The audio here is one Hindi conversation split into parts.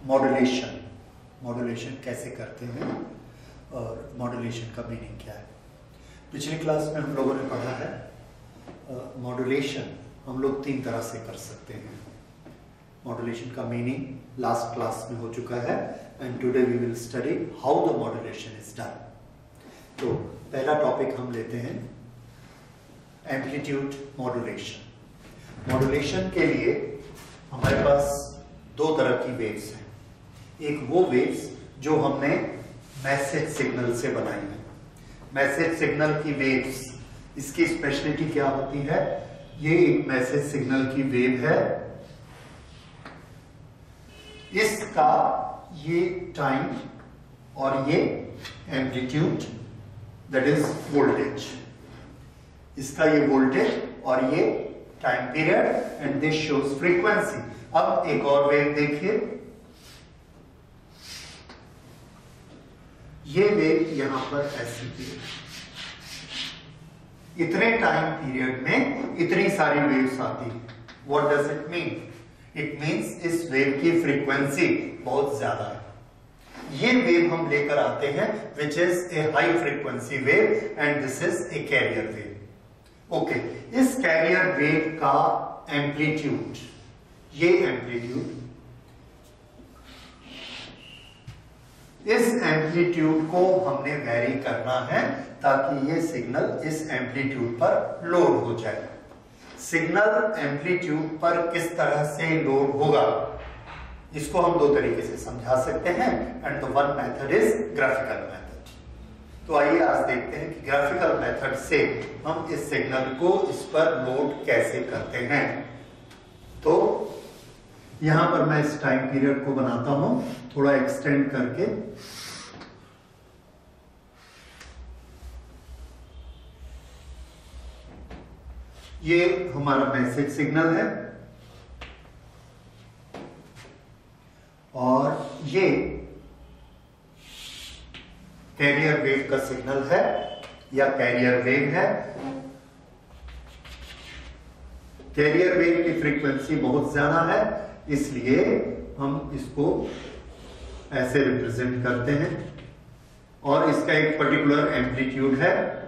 मॉड्यूलेशन, मॉड्यूलेशन कैसे करते हैं और मॉड्यूलेशन का मीनिंग क्या है। पिछली क्लास में हम लोगों ने पढ़ा है मॉड्यूलेशन हम लोग 3 तरह से कर सकते हैं। मॉड्यूलेशन का मीनिंग लास्ट क्लास में हो चुका है and today we will study how the modulation is done. तो पहला टॉपिक हम लेते हैं एम्पलीट्यूड मॉड्यूलेशन। मॉड्यूलेशन के लिए हमारे पास 2 तरह की वेव्स हैं। एक वो वेव्स जो हमने मैसेज सिग्नल से बनाई है। मैसेज सिग्नल की वेव्स, इसकी स्पेशलिटी क्या होती है, ये एक मैसेज सिग्नल की वेव है, इसका ये टाइम और ये एम्पलीट्यूड दैट इज वोल्टेज, इसका ये वोल्टेज और ये time period and this shows frequency. अब एक और वेव देखिए, ये वेव यहां पर ऐसी थी, इतने टाइम पीरियड में इतनी सारी वेव्स आती है। What does it mean? It means इस वेव की फ्रीक्वेंसी बहुत ज्यादा है। ये वेव हम लेकर आते हैं which is a high frequency wave and this is A carrier wave. Okay, इस कैरियर वेव का एम्पलीट्यूड, ये एम्पलीट्यूड, इस एम्पलीट्यूड को हमने वेरी करना है ताकि ये सिग्नल इस एम्पलीट्यूड पर लोड हो जाए। सिग्नल एम्पलीट्यूड पर किस तरह से लोड होगा, इसको हम 2 तरीके से समझा सकते हैं and the one method is graphical method. तो आइए आज देखते हैं कि ग्राफिकल मेथड से हम इस सिग्नल को इस पर लोड कैसे करते हैं। तो यहां पर मैं इस टाइम पीरियड को बनाता हूं थोड़ा एक्सटेंड करके। ये हमारा मैसेज सिग्नल है और ये कैरियर वेव का सिग्नल है या कैरियर वेव है। कैरियर वेव की फ्रीक्वेंसी बहुत ज्यादा है, इसलिए हम इसको ऐसे रिप्रेजेंट करते हैं और इसका एक पर्टिकुलर एम्पलीट्यूड है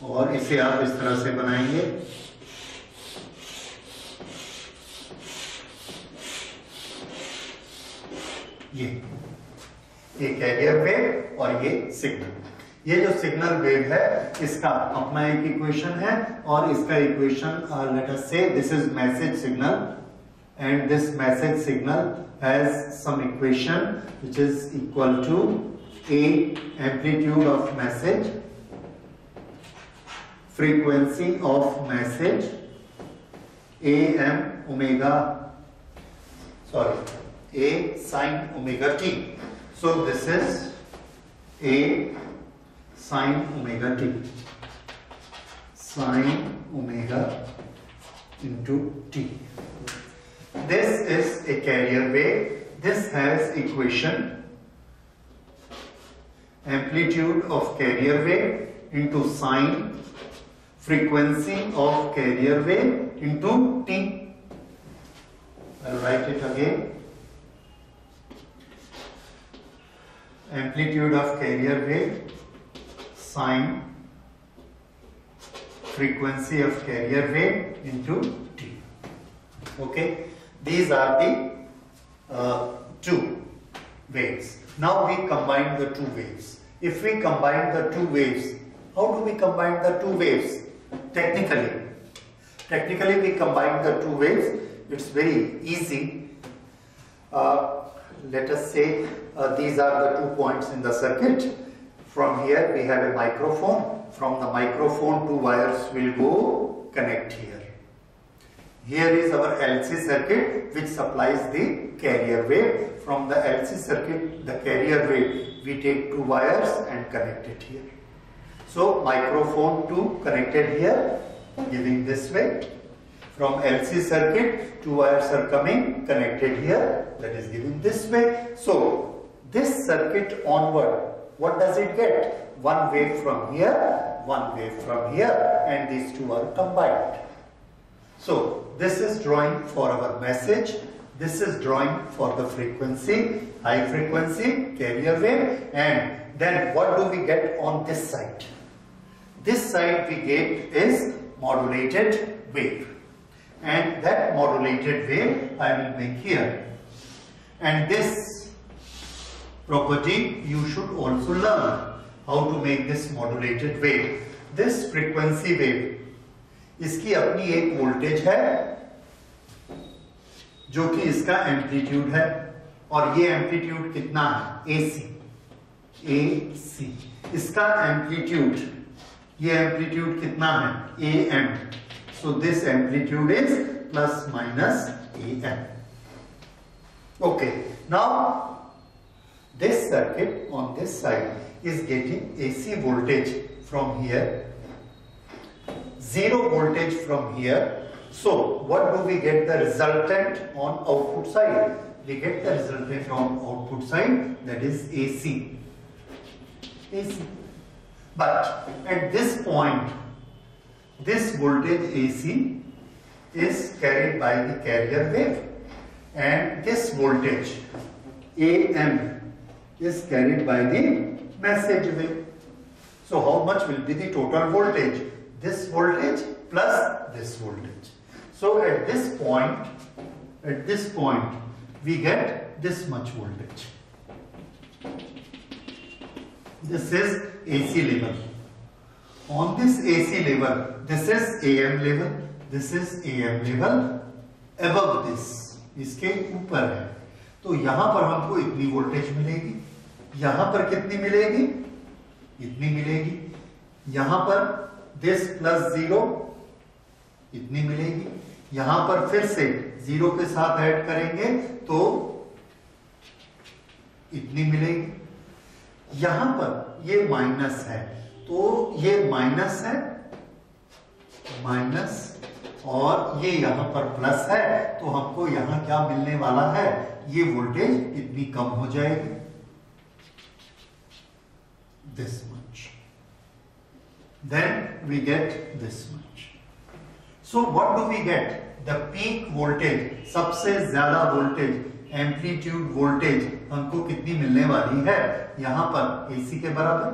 और इसे आप इस तरह से बनाएंगे। ये कैरियर वेव और ये सिग्नल। ये जो सिग्नल वेव है इसका अपना एक इक्वेशन है और इसका इक्वेशन लेट अस से this is message signal and this message signal has some equation which is equal to A amplitude of message, frequency of message, A sin omega t. So this is A sin omega t, sin omega into t. This is a carrier wave. This has equation amplitude of carrier wave into sine frequency of carrier wave into t. I'll write it again. Amplitude of carrier wave, sine frequency of carrier wave into t. Okay. These are the 2 waves. Now we combine the 2 waves. If we combine the 2 waves, how do we combine the 2 waves? Technically we combine the 2 waves. It's very easy. Let us say these are the 2 points in the circuit. From here we have a microphone. From the microphone 2 wires will go connect here. Here is our LC circuit which supplies the carrier wave. From the LC circuit, the carrier wave, we take 2 wires and connect it here. So microphone 2 connected here, giving this way. From LC circuit, 2 wires are coming, connected here, that is giving this way. So this circuit onward, what does it get? 1 wave from here, 1 wave from here, and these 2 are combined. So this is drawing for our message, This is drawing for the frequency, high frequency carrier wave, and then what do we get on this side? This side we get is modulated wave, and that modulated wave I will make here. And this property you should also learn how to make this modulated wave. This frequency wave, इसकी अपनी एक वोल्टेज है जो कि इसका एम्पलीट्यूड है, और ये एम्पलीट्यूड कितना है? AC। इसका एम्पलीट्यूड, ये एम्पलीट्यूड कितना है? AM। So this amplitude is plus minus AM। Okay, now this circuit on this side is getting AC voltage from here, 0 voltage from here. So what do we get the resultant on output side? We get the resultant on output side, that is AC. But at this point, this voltage AC is carried by the carrier wave, and this voltage AM is carried by the message wave. So how much will be the total voltage? This voltage plus this voltage. So at this point we get this much voltage. This is AC level. On this AC level, this is AM level, this is AM level. Above this, इसके ऊपर है, तो यहां पर हमको इतनी वोल्टेज मिलेगी, यहां पर कितनी मिलेगी? इतनी मिलेगी, यहां पर दिस प्लस 0 इतनी मिलेगी, यहां पर फिर से 0 के साथ ऐड करेंगे तो इतनी मिलेगी, यहां पर ये माइनस है तो ये माइनस है, माइनस, और ये यहां पर प्लस है, तो हमको यहां क्या मिलने वाला है? ये वोल्टेज इतनी कम हो जाएगी, this much. Then we get this much. So what do we get? The peak voltage, सबसे ज्यादा वोल्टेज, एम्पलीट्यूड वोल्टेज हमको कितनी मिलने वाली है? यहां पर AC के बराबर,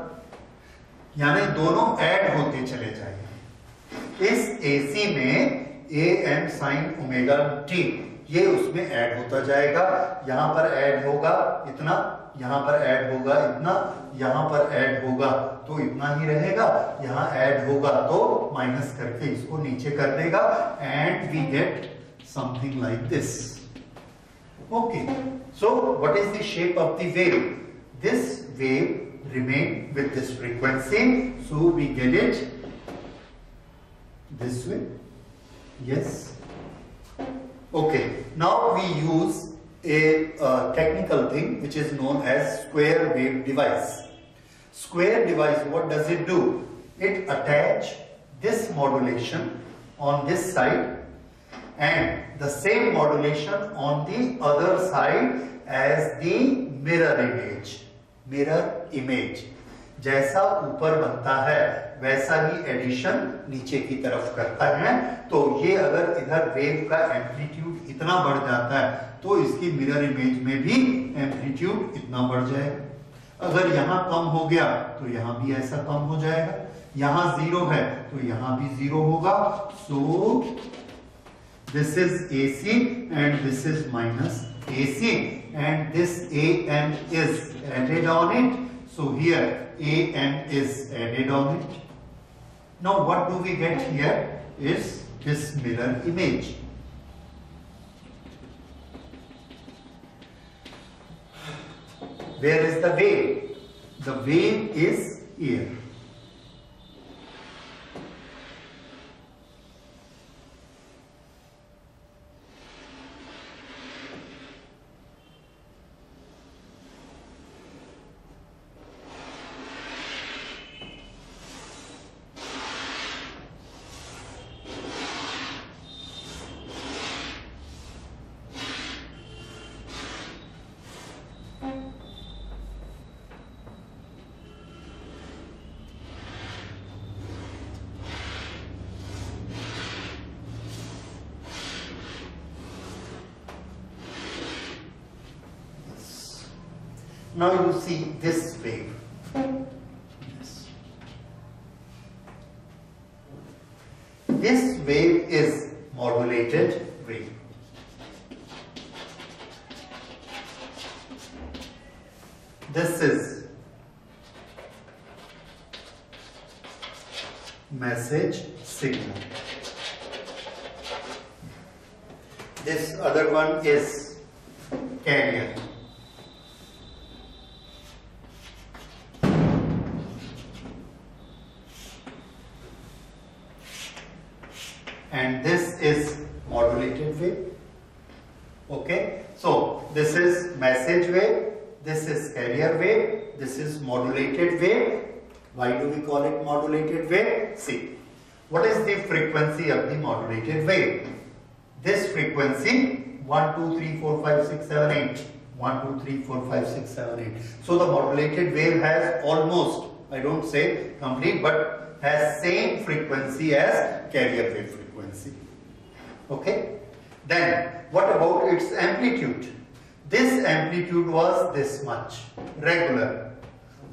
यानी दोनों ऐड होते चले जाएंगे। इस AC में AM sin ओमेगा t, ये उसमें ऐड होता जाएगा, यहां पर ऐड होगा इतना, यहां पर ऐड होगा इतना, यहां पर ऐड होगा तो इतना ही रहेगा, यहां ऐड होगा तो माइनस करके इसको नीचे कर देगा, and we get something like this. Okay, so what is the shape of the wave? This wave remain with this frequency, so we get it this way. Yes. Okay, now we use a technical thing which is known as square wave device. Square device, what does it do? It attach this modulation on this side and the same modulation on the other side as the mirror image. Mirror image जैसा ऊपर बनता है वैसा ही एडिशन नीचे की तरफ करता है. तो ये अगर इधर वेव का एम्पलीट्यूड इतना बढ़ जाता है तो इसकी मिरर इमेज में भी एम्पलीट्यूड इतना बढ़ जाएगा. अगर यहाँ कम हो गया तो यहाँ भी ऐसा कम हो जाएगा. यहाँ जीरो है तो यहाँ भी जीरो होगा. सो this is AC and this is minus AC and this AM is added on it. So here AM is added on it. Now what do we get here is this mirror image. Where is the wave? The wave is here. Now you see this wave. This wave is modulated wave. This is message signal. This other one is carrier. And this is modulated wave. Okay, so this is message wave, this is carrier wave, this is modulated wave. Why do we call it modulated wave? See, what is the frequency of the modulated wave? This frequency 1, 2, 3, 4, 5, 6, 7, 8. 1, 2, 3, 4, 5, 6, 7, 8. So the modulated wave has almost, I don't say complete, but has same frequency as carrier wave frequency. Okay. Then what about its amplitude? This amplitude was this much, regular.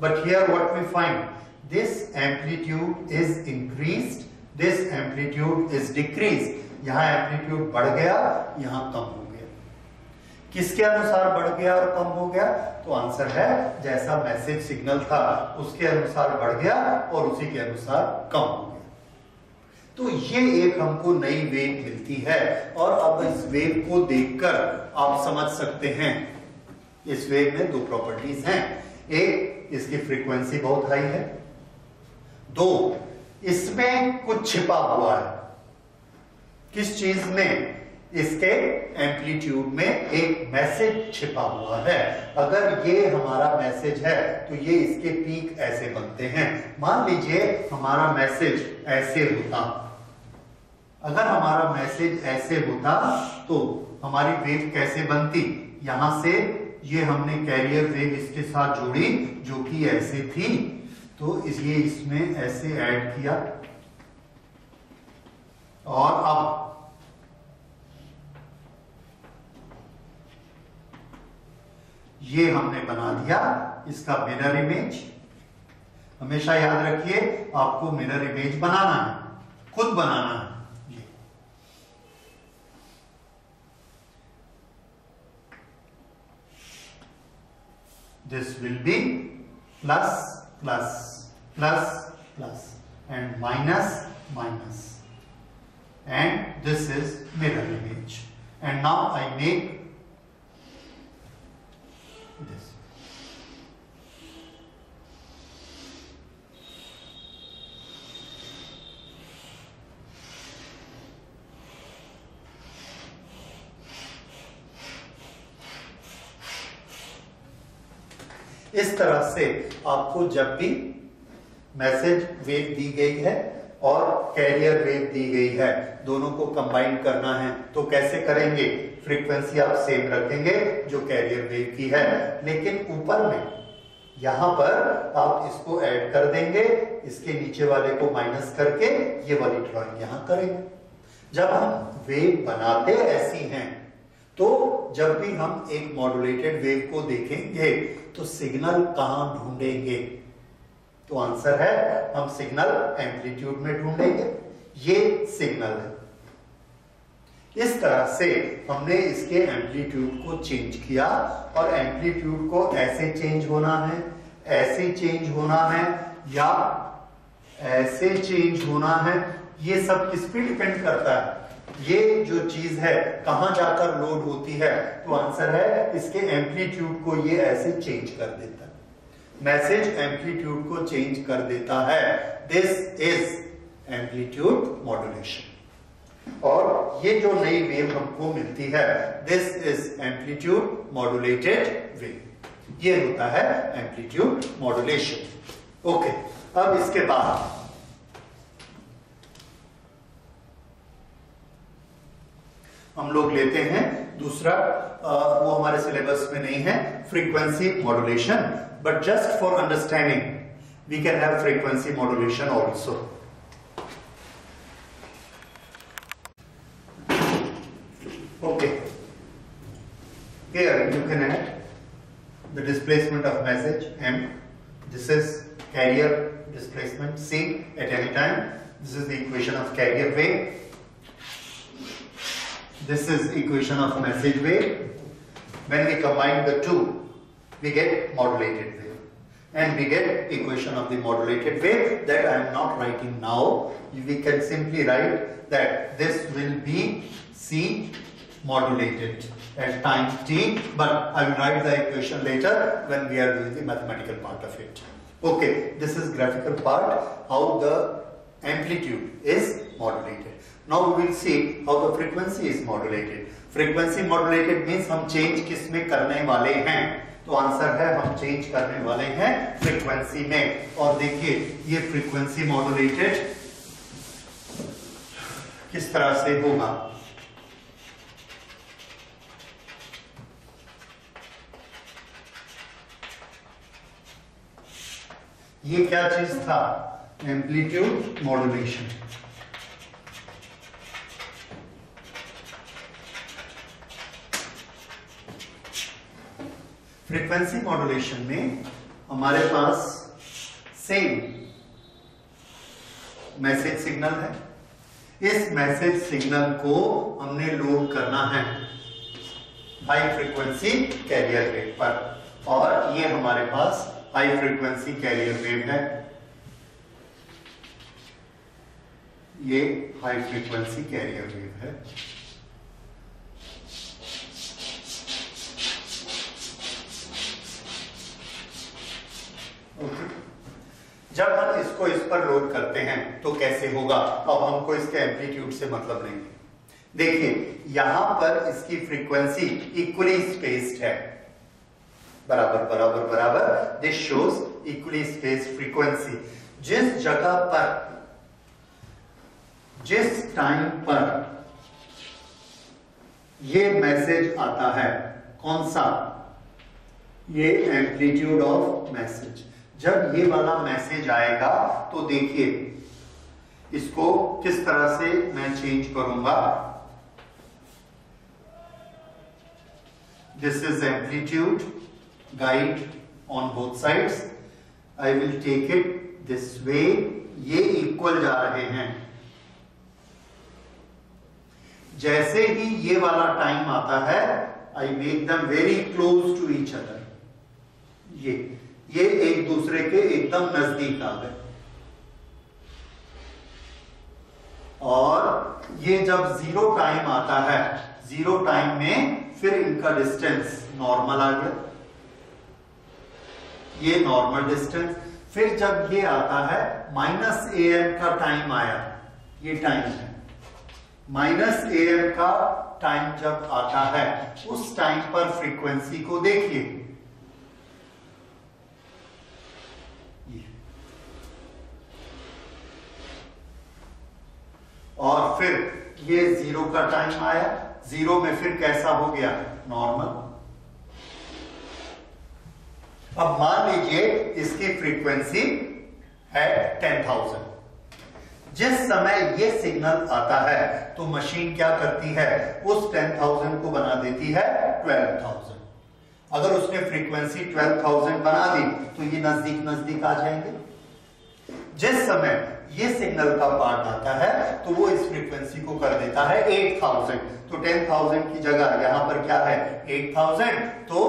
But here what we find? This amplitude is increased, this amplitude is decreased. यहाँ एम्पलीट्यूड बढ़ गया, यहाँ कम हो गया. किसके अनुसार बढ़ गया और कम हो गया? तो आंसर है जैसा मैसेज सिग्नल था उसके अनुसार बढ़ गया और उसी के अनुसार कम हो गया. तो ये एक हमको नई वेव मिलती है और अब इस वेव को देखकर आप समझ सकते हैं. इस वेव में दो प्रॉपर्टीज हैं. एक, इसकी फ्रीक्वेंसी बहुत हाई है. दो, इसमें कुछ छिपा हुआ है. किस चीज में? इसके एम्पलीट्यूड में एक मैसेज छिपा हुआ है. अगर ये हमारा मैसेज है तो ये इसके पीक ऐसे बनते हैं. मान लीजिए हमारा मैसेज ऐसे होता. अगर हमारा मैसेज ऐसे होता तो हमारी वेव कैसे बनती? यहां से ये हमने कैरियर वेव इसके साथ जोड़ी जो कि ऐसे थी, तो ये इसमें ऐसे ऐड किया और अब ये हमने बना दिया इसका मिरर इमेज. हमेशा याद रखिए आपको मिरर इमेज बनाना है, खुद बनाना है. ये this will be plus plus plus plus and minus minus, and this is mirror image. And now I make this. इस तरह से आपको जब भी मैसेज वेव दी गई है और कैरियर वेव दी गई है, दोनों को कंबाइन करना है तो कैसे करेंगे? फ्रीक्वेंसी आप सेम रखेंगे जो कैरियर वेव की है, लेकिन ऊपर में यहां पर आप इसको ऐड कर देंगे, इसके नीचे वाले को माइनस करके ये वाली ड्राइंग यहां करेंगे. जब हम वेव बनाते ऐसी हैं तो जब भी हम एक मॉड्यूलेटेड वेव को देखेंगे तो सिग्नल कहां ढूंढेंगे? तो आंसर है हम सिग्नल एम्पलीट्यूड में ढूंढेंगे. ये सिग्नल है. इस तरह से हमने इसके एम्पलीट्यूड को चेंज किया और एम्पलीट्यूड को ऐसे चेंज होना है, ऐसे चेंज होना है या ऐसे चेंज होना है. ये सब किस पे डिपेंड करता है? ये जो चीज है कहां जाकर लोड होती है? तो आंसर है इसके एम्पलीट्यूड को ये ऐसे चेंज कर देता है. मैसेज एम्पलीट्यूड को चेंज कर देता है. This is amplitude modulation. और ये जो नई वेव हमको मिलती है, this is amplitude modulated wave. ये होता है एम्पलीट्यूड मॉड्यूलेशन. ओके, अब इसके बाद हम लोग लेते हैं दूसरा, वो हमारे सिलेबस में नहीं है, frequency modulation. But just for understanding we can have frequency modulation also. Okay, here you can add the displacement of message M. This is carrier displacement C at any time. This is the equation of carrier wave. This is equation of message wave. When we combine the two, we get modulated wave, and we get equation of the modulated wave that I am not writing now. We can simply write that this will be C modulated at time t, but I will write the equation later when we are doing the mathematical part of it. Okay, this is graphical part, how the amplitude is modulated. Now we will see how the frequency is modulated. Frequency modulated means हम change किस में करने वाले हैं? तो आंसर है हम change करने वाले हैं frequency में। और देखिए ये frequency modulated किस तरह से होगा? ये क्या चीज था? Amplitude modulation. फ्रीक्वेंसी मॉड्यूलेशन में हमारे पास सेम मैसेज सिग्नल है। इस मैसेज सिग्नल को हमने लोड करना है हाई फ्रीक्वेंसी कैरियर वेव पर, और ये हमारे पास हाई फ्रीक्वेंसी कैरियर वेव है। ये हाई फ्रीक्वेंसी कैरियर वेव है। जब हम इसको इस पर लोड करते हैं तो कैसे होगा? अब हमको इसके एम्पलीट्यूड से मतलब नहीं है। देखिए यहां पर इसकी फ्रीक्वेंसी इक्वली स्पेस्ड है, बराबर बराबर बराबर। This shows equally spaced frequency. जिस जगह पर, जिस टाइम पर ये मैसेज आता है, कौन सा? ये एम्पलीट्यूड ऑफ मैसेज। जब ये वाला मैसेज आएगा तो देखिए इसको किस तरह से मैं चेंज करूंगा। This is amplitude guide on both sides. I will take it this way. ये इक्वल जा रहे हैं। जैसे ही ये वाला टाइम आता है, I make them very close to each other. ये एक दूसरे के एकदम नजदीक आ गए, और ये जब जीरो टाइम आता है, जीरो टाइम में फिर इनका डिस्टेंस नॉर्मल आ गया, ये नॉर्मल डिस्टेंस। फिर जब ये आता है -am का टाइम आया, ये टाइम है -am का टाइम जब आता है, उस टाइम पर फ्रीक्वेंसी को देखिए। और फिर ये जीरो का टाइम आया, जीरो में फिर कैसा हो गया? नॉर्मल। अब मान लीजिए इसकी फ्रीक्वेंसी है 10,000। जिस समय ये सिग्नल आता है तो मशीन क्या करती है? उस 10,000 को बना देती है 12,000। अगर उसने फ्रीक्वेंसी 12,000 बना दी तो ये नजदीक नजदीक आ जाएंगे। जिस समय ये सिग्नल का पार्ट आता है तो वो इस फ्रीक्वेंसी को कर देता है 8,000। तो 10,000 की जगह यहां पर क्या है? 8,000। तो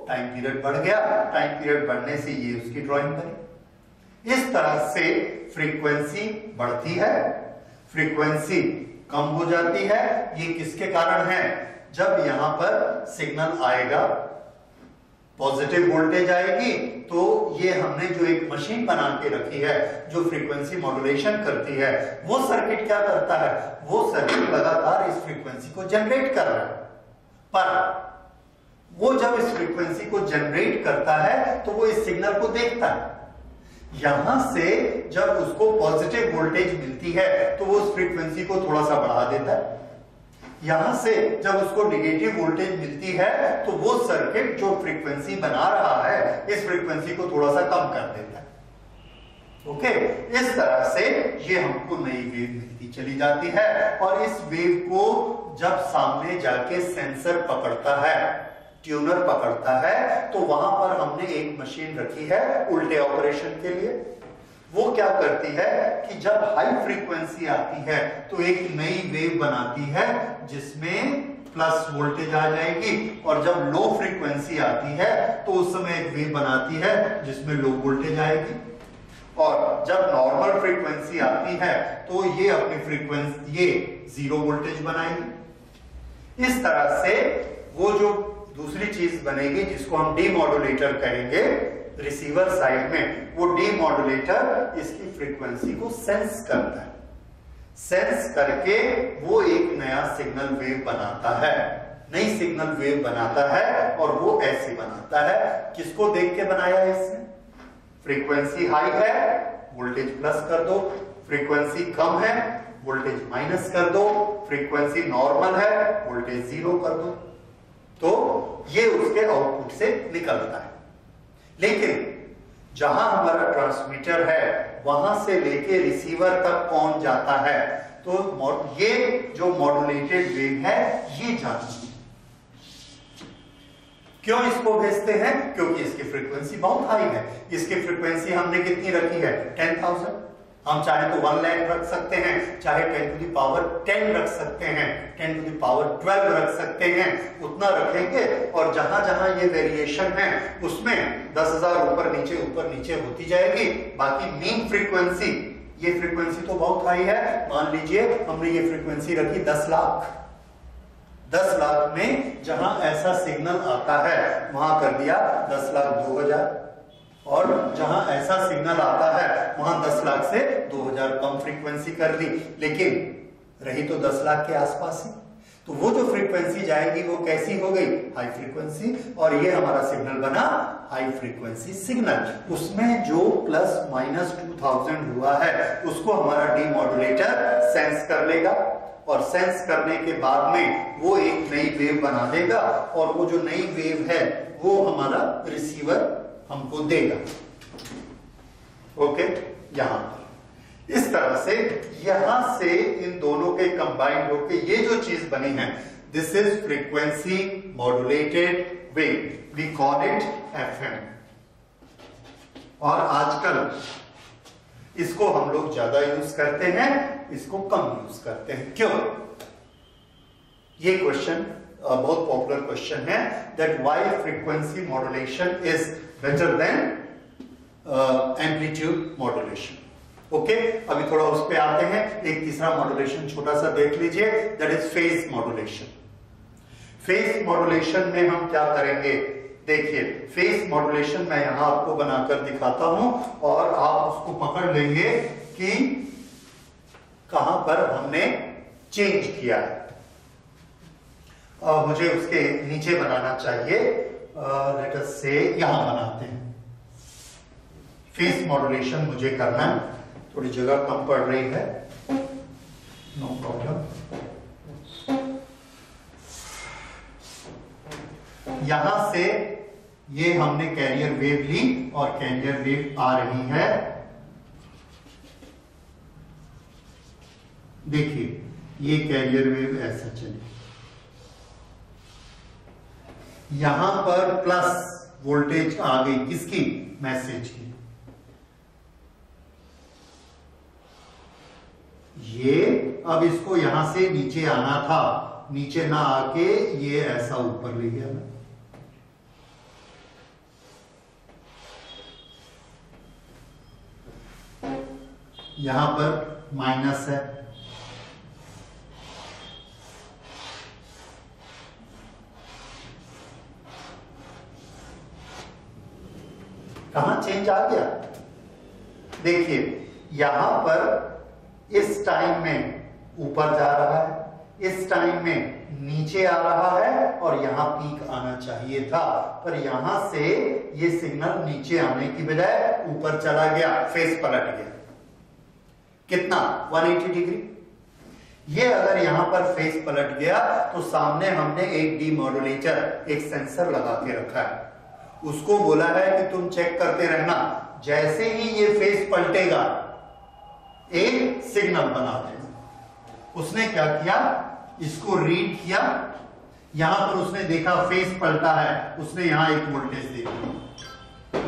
टाइम पीरियड बढ़ गया। टाइम पीरियड बढ़ने से ये उसकी ड्राइंग बनी। इस तरह से फ्रीक्वेंसी बढ़ती है, फ्रीक्वेंसी कम हो जाती है। ये किसके कारण है? जब यहां पर सिग्नल आएगा, पॉजिटिव वोल्टेज आएगी, तो ये हमने जो एक मशीन बना के रखी है जो फ्रीक्वेंसी मॉड्यूलेशन करती है, वो सर्किट क्या करता है? वो सर्किट लगातार इस फ्रीक्वेंसी को जनरेट कर रहा है। पर वो जब इस फ्रीक्वेंसी को जनरेट करता है तो वो इस सिग्नल को देखता है। यहां से जब उसको पॉजिटिव वोल्टेज मिलती है तो वो उस फ्रीक्वेंसी को थोड़ा सा बढ़ा देता है। यहां से जब उसको नेगेटिव वोल्टेज मिलती है तो वो सर्किट जो फ्रीक्वेंसी बना रहा है इस फ्रीक्वेंसी को थोड़ा सा कम कर देता है। ओके, इस तरह से ये हमको नई वेव मिलती चली जाती है। और इस वेव को जब सामने जाके सेंसर पकड़ता है ट्यूनर पकड़ता है, तो वहां पर हमने एक मशीन रखी है उल्टे ऑपरेशन के लिए। वो क्या करती है कि जब हाई फ्रीक्वेंसी आती है तो एक नई वेव बनाती है जिसमें प्लस वोल्टेज आ जाएगी, और जब लो फ्रीक्वेंसी आती है तो उस समय एक वेव बनाती है जिसमें लो वोल्टेज आएगी, और जब नॉर्मल फ्रीक्वेंसी आती है तो ये अपनी फ्रीक्वेंसी ये जीरो वोल्टेज बनाएगी। इस तरह से वो जो दूसरी चीज बनेगी जिसको हम डीमॉड्यूलेटर कहेंगे रिसीवर साइड में, वो डीमॉड्यूलेटर इसकी फ्रीक्वेंसी को सेंस करता है। सेंस करके वो एक नया सिग्नल वेव बनाता है, नई सिग्नल वेव बनाता है, और वो ऐसे बनाता है। किसको देख के बनाया है इसने? फ्रीक्वेंसी हाई है, वोल्टेज प्लस कर दो, फ्रीक्वेंसी कम है, वोल्टेज माइनस कर दो, फ्रीक्वेंसी नॉर्मल है, वोल्टेज जीरो कर दो, तो ये उसके आउटपुट से निकलता है। लेकिन जहां हमारा ट्रांसमीटर है वहां से लेके रिसीवर तक कौन जाता है, तो ये जो मॉड्यूलेटेड वेव है ये जाती है। क्यों इसको भेजते हैं? क्योंकि इसकी फ्रीक्वेंसी बहुत हाई है। इसकी फ्रीक्वेंसी हमने कितनी रखी है? 10,000। हम चाहे तो 1 लाख रख सकते हैं, चाहे 10 टू द पावर 10 रख सकते हैं, 10 टू द पावर 12 रख सकते हैं, उतना रखेंगे। और जहां जहां ये वेरिएशन है उसमें 10,000 ऊपर नीचे होती जाएगी। बाकी मीन फ्रीक्वेंसी, ये फ्रीक्वेंसी तो बहुत हाई है, मान लीजिए हमने ये फ्रीक्वेंसी रखी 10 लाख। 10 लाख में जहां ऐसा सिग्नल आता है वहां कर दिया 10 लाख 2,000, और जहां ऐसा सिग्नल आता है वहां 10 लाख से 2,000 कम फ्रीक्वेंसी कर दी, लेकिन रही तो 10 लाख के आसपास ही। तो वो जो फ्रीक्वेंसी जाएगी वो कैसी हो गई? High frequency. और ये हमारा सिग्नल बना हाई फ्रीक्वेंसी सिग्नल। उसमें जो प्लस माइनस 2000 हुआ है उसको हमारा डीमॉड्यूलेटर सेंस कर लेगा, और सेंस करने के बाद में वो एक नई वेव बना देगा, और वो जो नई वेव है वो हमारा रिसीवर हमको देगा। ओके, यहां पर इस तरह से यहां से इन दोनों के कंबाइंड होके ये जो चीज बनी है, this is frequency modulated wave, we call it FM। और आजकल इसको हम लोग ज्यादा यूज करते हैं, इसको कम यूज करते हैं। क्यों? ये क्वेश्चन बहुत पॉपुलर क्वेश्चन है, that why frequency modulation is better than amplitude modulation. Okay, अभी थोड़ा उस पे आते हैं। एक तीसरा मॉड्यूलेशन छोटा सा देख लीजिए, that is phase modulation. Phase modulation में हम क्या करेंगे? देखिए, फेज मॉड्यूलेशन मैं यहां आपको बनाकर दिखाता हूं, और आप उसको पकड़ लेंगे कि कहां पर हमने चेंज किया है। मुझे उसके नीचे बनाना चाहिए, लेट अस से यहां बनाते हैं। फेज मॉड्यूलेशन मुझे करना है, थोड़ी जगह कम पड़ रही है, नो प्रॉब्लम। यहां से ये हमने कैरियर वेव ली और कैरियर वेव आ रही है। देखिए, ये कैरियर वेव ऐसा चली, यहां पर प्लस वोल्टेज आ गई, किसकी? मैसेज की। ये अब इसको यहां से नीचे आना था, नीचे ना आके ये ऐसा ऊपर ले गया ना। यहां पर माइनस है, कहां चेंज आ गया? देखिए, यहां पर इस टाइम में ऊपर जा रहा है, इस टाइम में नीचे आ रहा है, और यहां पीक आना चाहिए था, पर यहां से ये सिग्नल नीचे आने की बजाय ऊपर चला गया, फेस पलट गया। कितना? 180 डिग्री। ये अगर यहां पर फेस पलट गया तो सामने हमने एक डीमॉड्यूलेटर, एक सेंसर लगा के रखा है, उसको बोला है कि तुम चेक करते रहना, जैसे ही ये फेस पलटेगा एक सिग्नल बना देगा। उसने क्या किया? इसको रीड किया, यहां पर उसने देखा फेस पलटा है, उसने यहां एक वोल्टेज दे दी।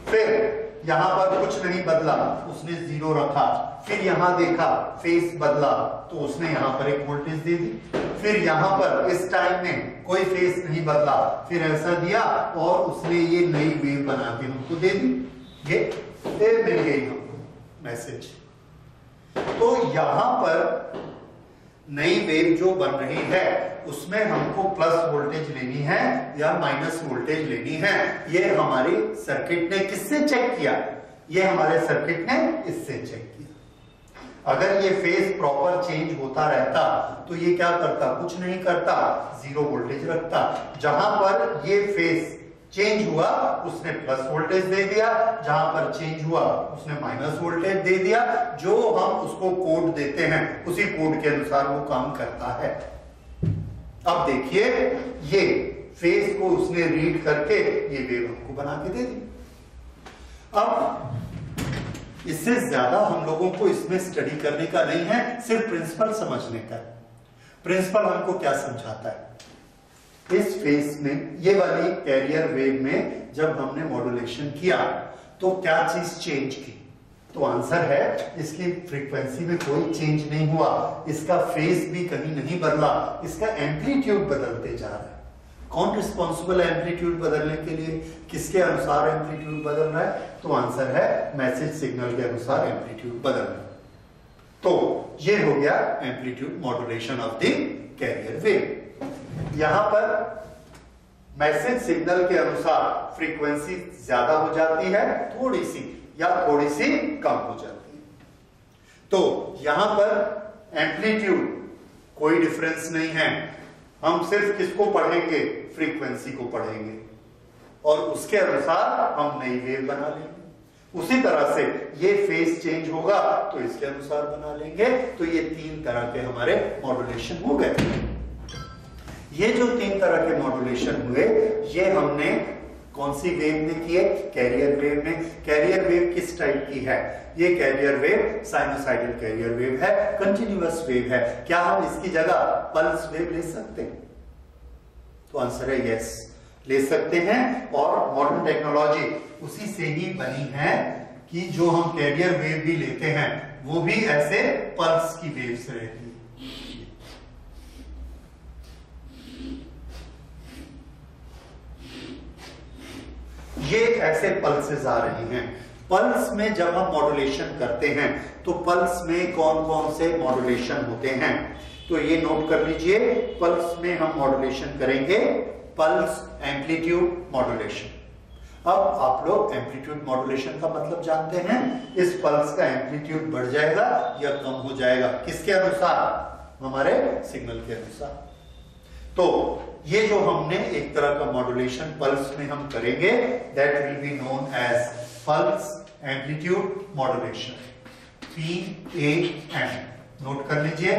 फिर यहां पर कुछ नहीं बदला, उसने 0 रखा। फिर यहां देखा फेस बदला तो उसने यहां पर एक वोल्टेज दे दी। फिर यहां पर इस टाइम में कोई फेस नहीं बदला, फिर ऐसा दिया और उसने ये नई वेव बना के हमको दे दी। ये मिल गई हमको मैसेज। तो यहां पर नई वेव जो बन रही है उसमें हमको प्लस वोल्टेज लेनी है या माइनस वोल्टेज लेनी है, ये हमारी सर्किट ने किससे चेक किया? ये हमारे सर्किट ने इससे चेक किया। अगर ये फेज प्रॉपर चेंज होता रहता तो ये क्या करता? कुछ नहीं करता, 0 वोल्टेज रखता। जहां पर ये फेज चेंज हुआ उसने प्लस वोल्टेज दे दिया, जहां पर चेंज हुआ उसने माइनस वोल्टेज दे दिया। जो हम उसको कोड देते हैं उसी कोड के अनुसार वो काम करता है। अब देखिए ये फेज को उसने रीड करके ये वेव हमको बना के दे दी। अब इससे ज्यादा हम लोगों को इसमें स्टडी करने का नहीं है, सिर्फ प्रिंसिपल समझने का। प्रिंसिपल हमको क्या समझाता है? इस फेज में ये वाली कैरियर वेव में जब हमने मॉड्यूलेशन किया तो क्या चीज चेंज की? तो आंसर है इसकी फ्रीक्वेंसी में कोई चेंज नहीं हुआ, इसका फेज भी कहीं नहीं बदला, इसका एम्पलीट्यूड बदलते जा रहा है। कौन रिस्पॉन्सिबल है एम्पलीट्यूड बदलने के लिए? किसके अनुसार एम्पलीट्यूड बदल रहा है? तो आंसर है मैसेज सिग्नल के अनुसार एम्पलीट्यूड बदल रहा है। तो ये हो गया amplitude modulation of the carrier wave. यहां पर मैसेज सिग्नल के अनुसार फ्रीक्वेंसी ज्यादा हो जाती है थोड़ी सी या थोड़ी सी कम हो जाती है। तो यहां पर एम्पलीट्यूड कोई डिफरेंस नहीं है, हम सिर्फ किसको पढ़ेंगे? फ्रीक्वेंसी को पढ़ेंगे और उसके अनुसार हम नई वेव बना लेंगे। उसी तरह से ये फेज चेंज होगा तो इसके अनुसार बना लेंगे। तो ये 3 तरह के हमारे मॉड्यूलेशन हो गए। ये जो 3 तरह के मॉड्यूलेशन हुए ये हमने कौन सी वेव में किए? कैरियर वेव में। कैरियर वेव किस टाइप की है? ये carrier wave sinusoidal carrier wave है, कंटिन्यूअस वेव है। क्या हम इसकी जगह पल्स वेव ले सकते हैं? तो आंसर है यस, ले सकते हैं। और मॉडर्न टेक्नोलॉजी उसी से ही बनी है कि जो हम कैरियर वेव भी लेते हैं वो भी ऐसे पल्स की वेव्स रहती है। ये ऐसे पल्सेस आ रही हैं। पल्स में जब हम मॉड्यूलेशन करते हैं तो पल्स में कौन कौन से मॉड्यूलेशन होते हैं? तो ये नोट कर लीजिए, पल्स में हम मॉड्यूलेशन करेंगे पल्स एम्पलीट्यूड मॉड्यूलेशन। अब आप लोग एम्पलीट्यूड मॉड्यूलेशन का मतलब जानते हैं। इस पल्स का एम्पलीट्यूड बढ़ जाएगा या कम हो जाएगा, किसके अनुसार? हमारे सिग्नल के अनुसार। तो ये जो हमने एक तरह का मॉड्यूलेशन पल्स में हम करेंगे that will be known as pulse amplitude modulation, PAM। Note कर लीजिए,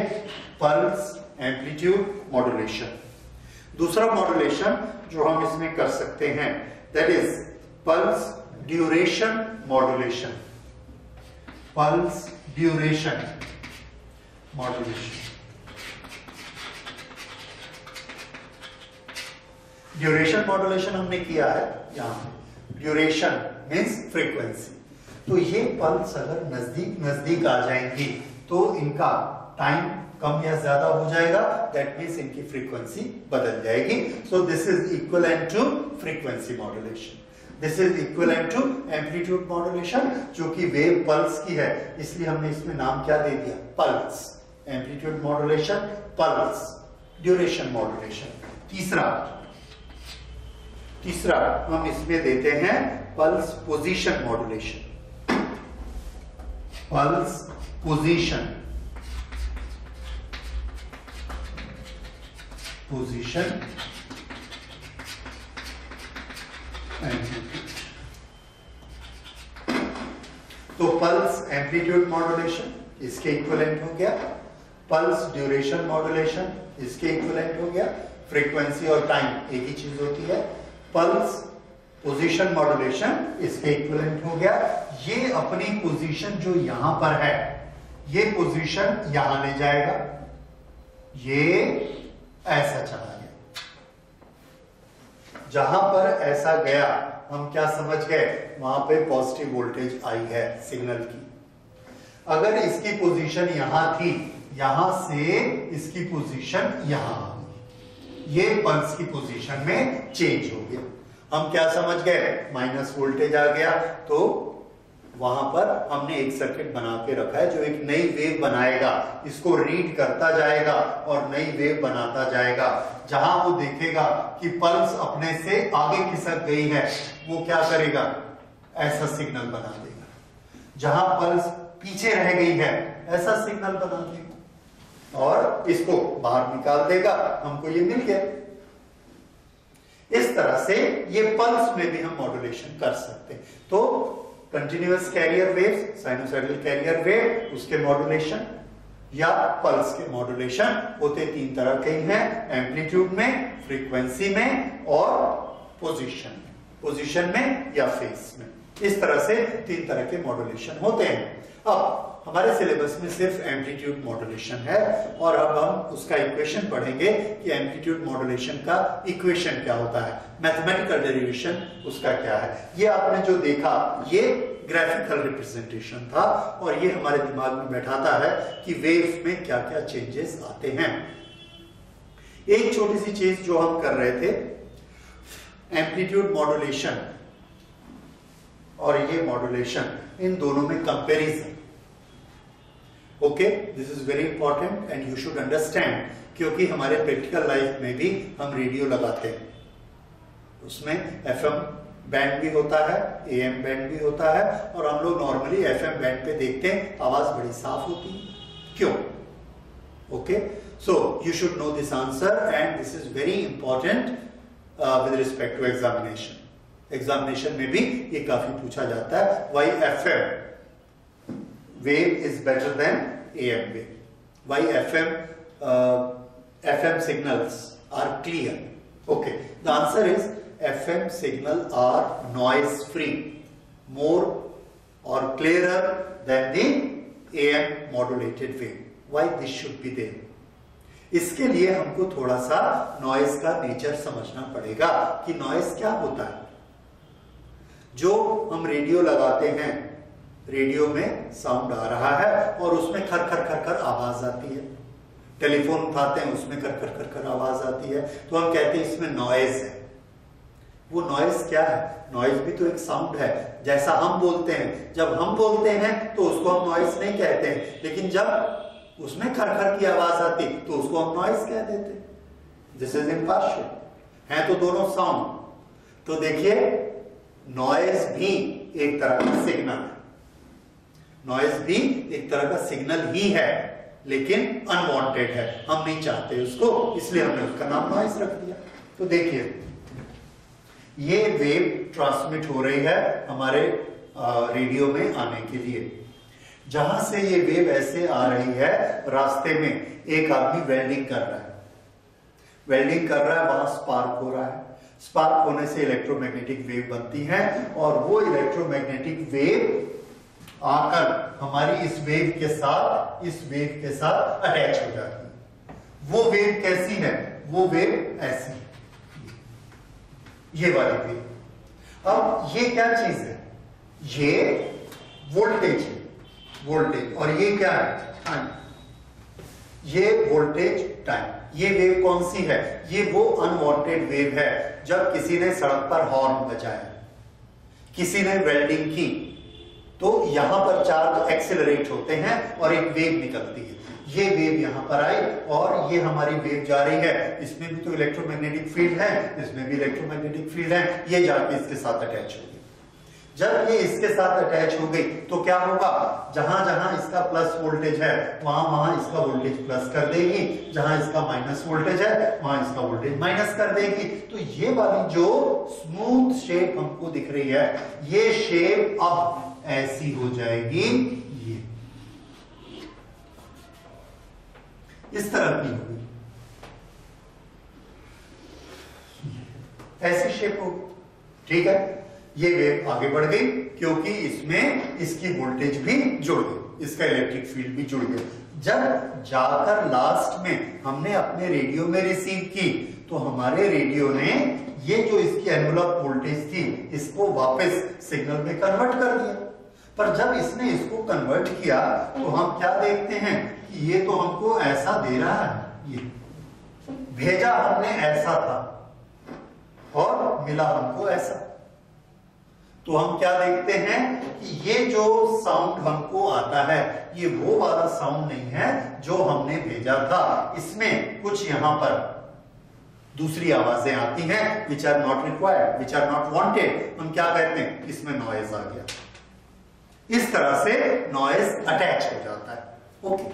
पल्स एम्पलीट्यूड मॉड्यूलेशन। दूसरा मॉड्यूलेशन जो हम इसमें कर सकते हैं that is pulse duration modulation. Pulse duration modulation. Duration modulation हमने किया है यहां पे। Duration means frequency. तो ये पल्स अगर नजदीक नजदीक आ जाएंगी तो इनका टाइम कम या ज्यादा हो जाएगा, दैट मींस इनकी फ्रीक्वेंसी बदल जाएगी। So this is equivalent to frequency modulation. This is equivalent to amplitude modulation, जो कि वेव पल्स की है, इसलिए हमने इसमें नाम क्या दे दिया? Pulse. Amplitude modulation, pulse, duration modulation. तीसरा हम इसमें देते हैं pulse position modulation. Pulse position तो पल्स एम्पलीट्यूड मॉड्यूलेशन इसके इक्विवेलेंट हो गया, पल्स ड्यूरेशन मॉड्यूलेशन इसके इक्विवेलेंट हो गया। फ्रीक्वेंसी और टाइम एक ही चीज होती है। पल्स पोजीशन मॉड्यूलेशन इसके इक्विवेलेंट हो गया। ये अपनी पोजीशन जो यहां पर है ये पोजीशन यहां ले जाएगा, ये ऐसा चला गया। जहां पर ऐसा गया हम क्या समझ गए, वहां पे पॉजिटिव वोल्टेज आई है सिग्नल की। अगर इसकी पोजीशन यहां थी, यहां से इसकी पोजीशन यहां आ गई, ये पल्स की पोजीशन में चेंज हो गया। हम क्या समझ गए, माइनस वोल्टेज आ गया। तो वहां पर हमने एक सर्किट बना के रखा है जो एक नई वेव बनाएगा, इसको रीड करता जाएगा और नई वेव बनाता जाएगा। जहां वो देखेगा कि पल्स अपने से आगे खिसक गई है, वो क्या करेगा, ऐसा सिग्नल बना देगा। जहां पल्स पीछे रह गई है, ऐसा सिग्नल बना देगा और इसको बाहर निकाल देगा। हमको ये मिल गया। इस तरह से ये पल्स में भी हम मॉड्यूलेशन कर सकते हैं। तो continuous carrier wave, sinusoidal carrier wave, उसके मॉड्यूलेशन या पल्स के मॉड्यूलेशन होते तीन तरह के हैं, एम्पलीट्यूड में, फ्रीक्वेंसी में और पोजीशन में या फेस में। इस तरह से तीन तरह के मॉड्यूलेशन होते हैं। अब हमारे सिलेबस में सिर्फ एम्पलीट्यूड मॉड्यूलेशन है और अब हम उसका इक्वेशन पढ़ेंगे कि एम्पलीट्यूड मॉड्यूलेशन का इक्वेशन क्या होता है, मैथमेटिकल डेरिवेशन उसका क्या है। ये आपने जो देखा ये ग्राफिकल रिप्रेजेंटेशन था और ये हमारे दिमाग में बैठाता है कि वेव में क्या क्या चेंजेस आते हैं। एक छोटी सी चीज जो हम कर रहे थे, एम्पलीट्यूड मॉड्यूलेशन और ये मॉड्यूलेशन, इन दोनों में comparison. Okay, this is very important and you should understand, क्योंकि हमारे प्रैक्टिकल लाइफ में भी हम रेडियो लगाते हैं, उसमें एफएम बैंड भी होता है, एएम बैंड भी होता है और हम लोग नॉर्मली एफएम बैंड पे देखते हैं, आवाज बड़ी साफ होती है। क्यों? Okay, so you should know this answer and this is very important with respect to examination. Examination में भी ये काफी पूछा जाता है, why FM wave is better than AM wave, why FM signals are clear. Okay, the answer is FM signals are noise free, more or clearer than the AM modulated wave. Why this should be there? इसके लिए हमको थोड़ा सा नॉइज का नेचर समझना पड़ेगा कि नॉइज क्या होता है। जो हम रेडियो लगाते हैं, रेडियो में साउंड आ रहा है और उसमें खर खर खर खर आवाज आती है, टेलीफोन उठाते हैं उसमें खर खर खर खर आवाज आती है, तो हम कहते हैं इसमें नॉइज है। वो नॉइज क्या है? नॉइज भी तो एक साउंड है, जैसा हम बोलते हैं। जब हम बोलते हैं तो उसको हम नॉइज नहीं कहते हैं, लेकिन जब उसमें खर खर की आवाज आती तो उसको हम नॉइज कह देते हैं। दिस इज इम्पार्शियल, है तो दोनों साउंड। तो देखिए, नॉइज भी एक तरह का सिग्नल है, नॉइज भी एक तरह का सिग्नल ही है, लेकिन अनवांटेड है, हम नहीं चाहते उसको, इसलिए हमने उसका नाम नॉइज रख दिया। तो देखिए, ये वेव ट्रांसमिट हो रही है हमारे रेडियो में आने के लिए। जहां से ये वेव ऐसे आ रही है, रास्ते में एक आदमी वेल्डिंग कर रहा है, वेल्डिंग कर रहा है, वहां स्पार्क हो रहा है। स्पार्क होने से इलेक्ट्रोमैग्नेटिक वेव बनती है और वो इलेक्ट्रोमैग्नेटिक वेव आकर हमारी इस वेव के साथ अटैच हो जाती है। वो वेव कैसी है? वो वेव ऐसी है, ये वाली वेव। अब ये क्या चीज है? ये वोल्टेज है, वोल्टेज, और ये क्या है? टाइम। ये वोल्टेज, टाइम। ये वेव कौन सी है? ये वो अनवांटेड वेव है जब किसी ने सड़क पर हॉर्न बजाया, किसी ने वेल्डिंग की, तो यहां पर चार्ज एक्सेलरेट होते हैं और एक वेव निकलती है। ये वेव यहां पर आई और ये हमारी वेव जा रही है, इसमें भी तो इलेक्ट्रोमैग्नेटिक फील्ड है, इसमें भी इलेक्ट्रोमैग्नेटिक फील्ड है, ये जाके इसके साथ अटैच हो गई। जब ये इसके साथ अटैच हो गई तो क्या होगा? जहां जहां इसका प्लस वोल्टेज है वहां वहां इसका वोल्टेज प्लस कर देगी, जहां इसका माइनस वोल्टेज है वहां इसका वोल्टेज माइनस कर देगी। तो ये वाली जो स्मूथ शेप हमको दिख रही है, ये शेप अब ऐसी हो जाएगी, ये इस तरह की होगी, ऐसी शेप होगी। ठीक है, ये वेव आगे बढ़ गई क्योंकि इसमें इसकी वोल्टेज भी जुड़ गई, इसका इलेक्ट्रिक फील्ड भी जुड़ गया। जब जाकर लास्ट में हमने अपने रेडियो में रिसीव की तो हमारे रेडियो ने ये जो इसकी एनवलप वोल्टेज थी इसको वापस सिग्नल में कन्वर्ट कर दिया। पर जब इसने इसको कन्वर्ट किया तो हम क्या देखते हैं कि ये तो हमको ऐसा दे रहा है, ये भेजा हमने ऐसा था और मिला हमको ऐसा। तो हम क्या देखते हैं कि ये जो साउंड हमको आता है ये वो वाला साउंड नहीं है जो हमने भेजा था, इसमें कुछ यहां पर दूसरी आवाजें आती हैं which are not required, which are not wanted। हम क्या कहते हैं, इसमें नॉइज आ गया। इस तरह से नॉइज अटैच हो जाता है। ओके,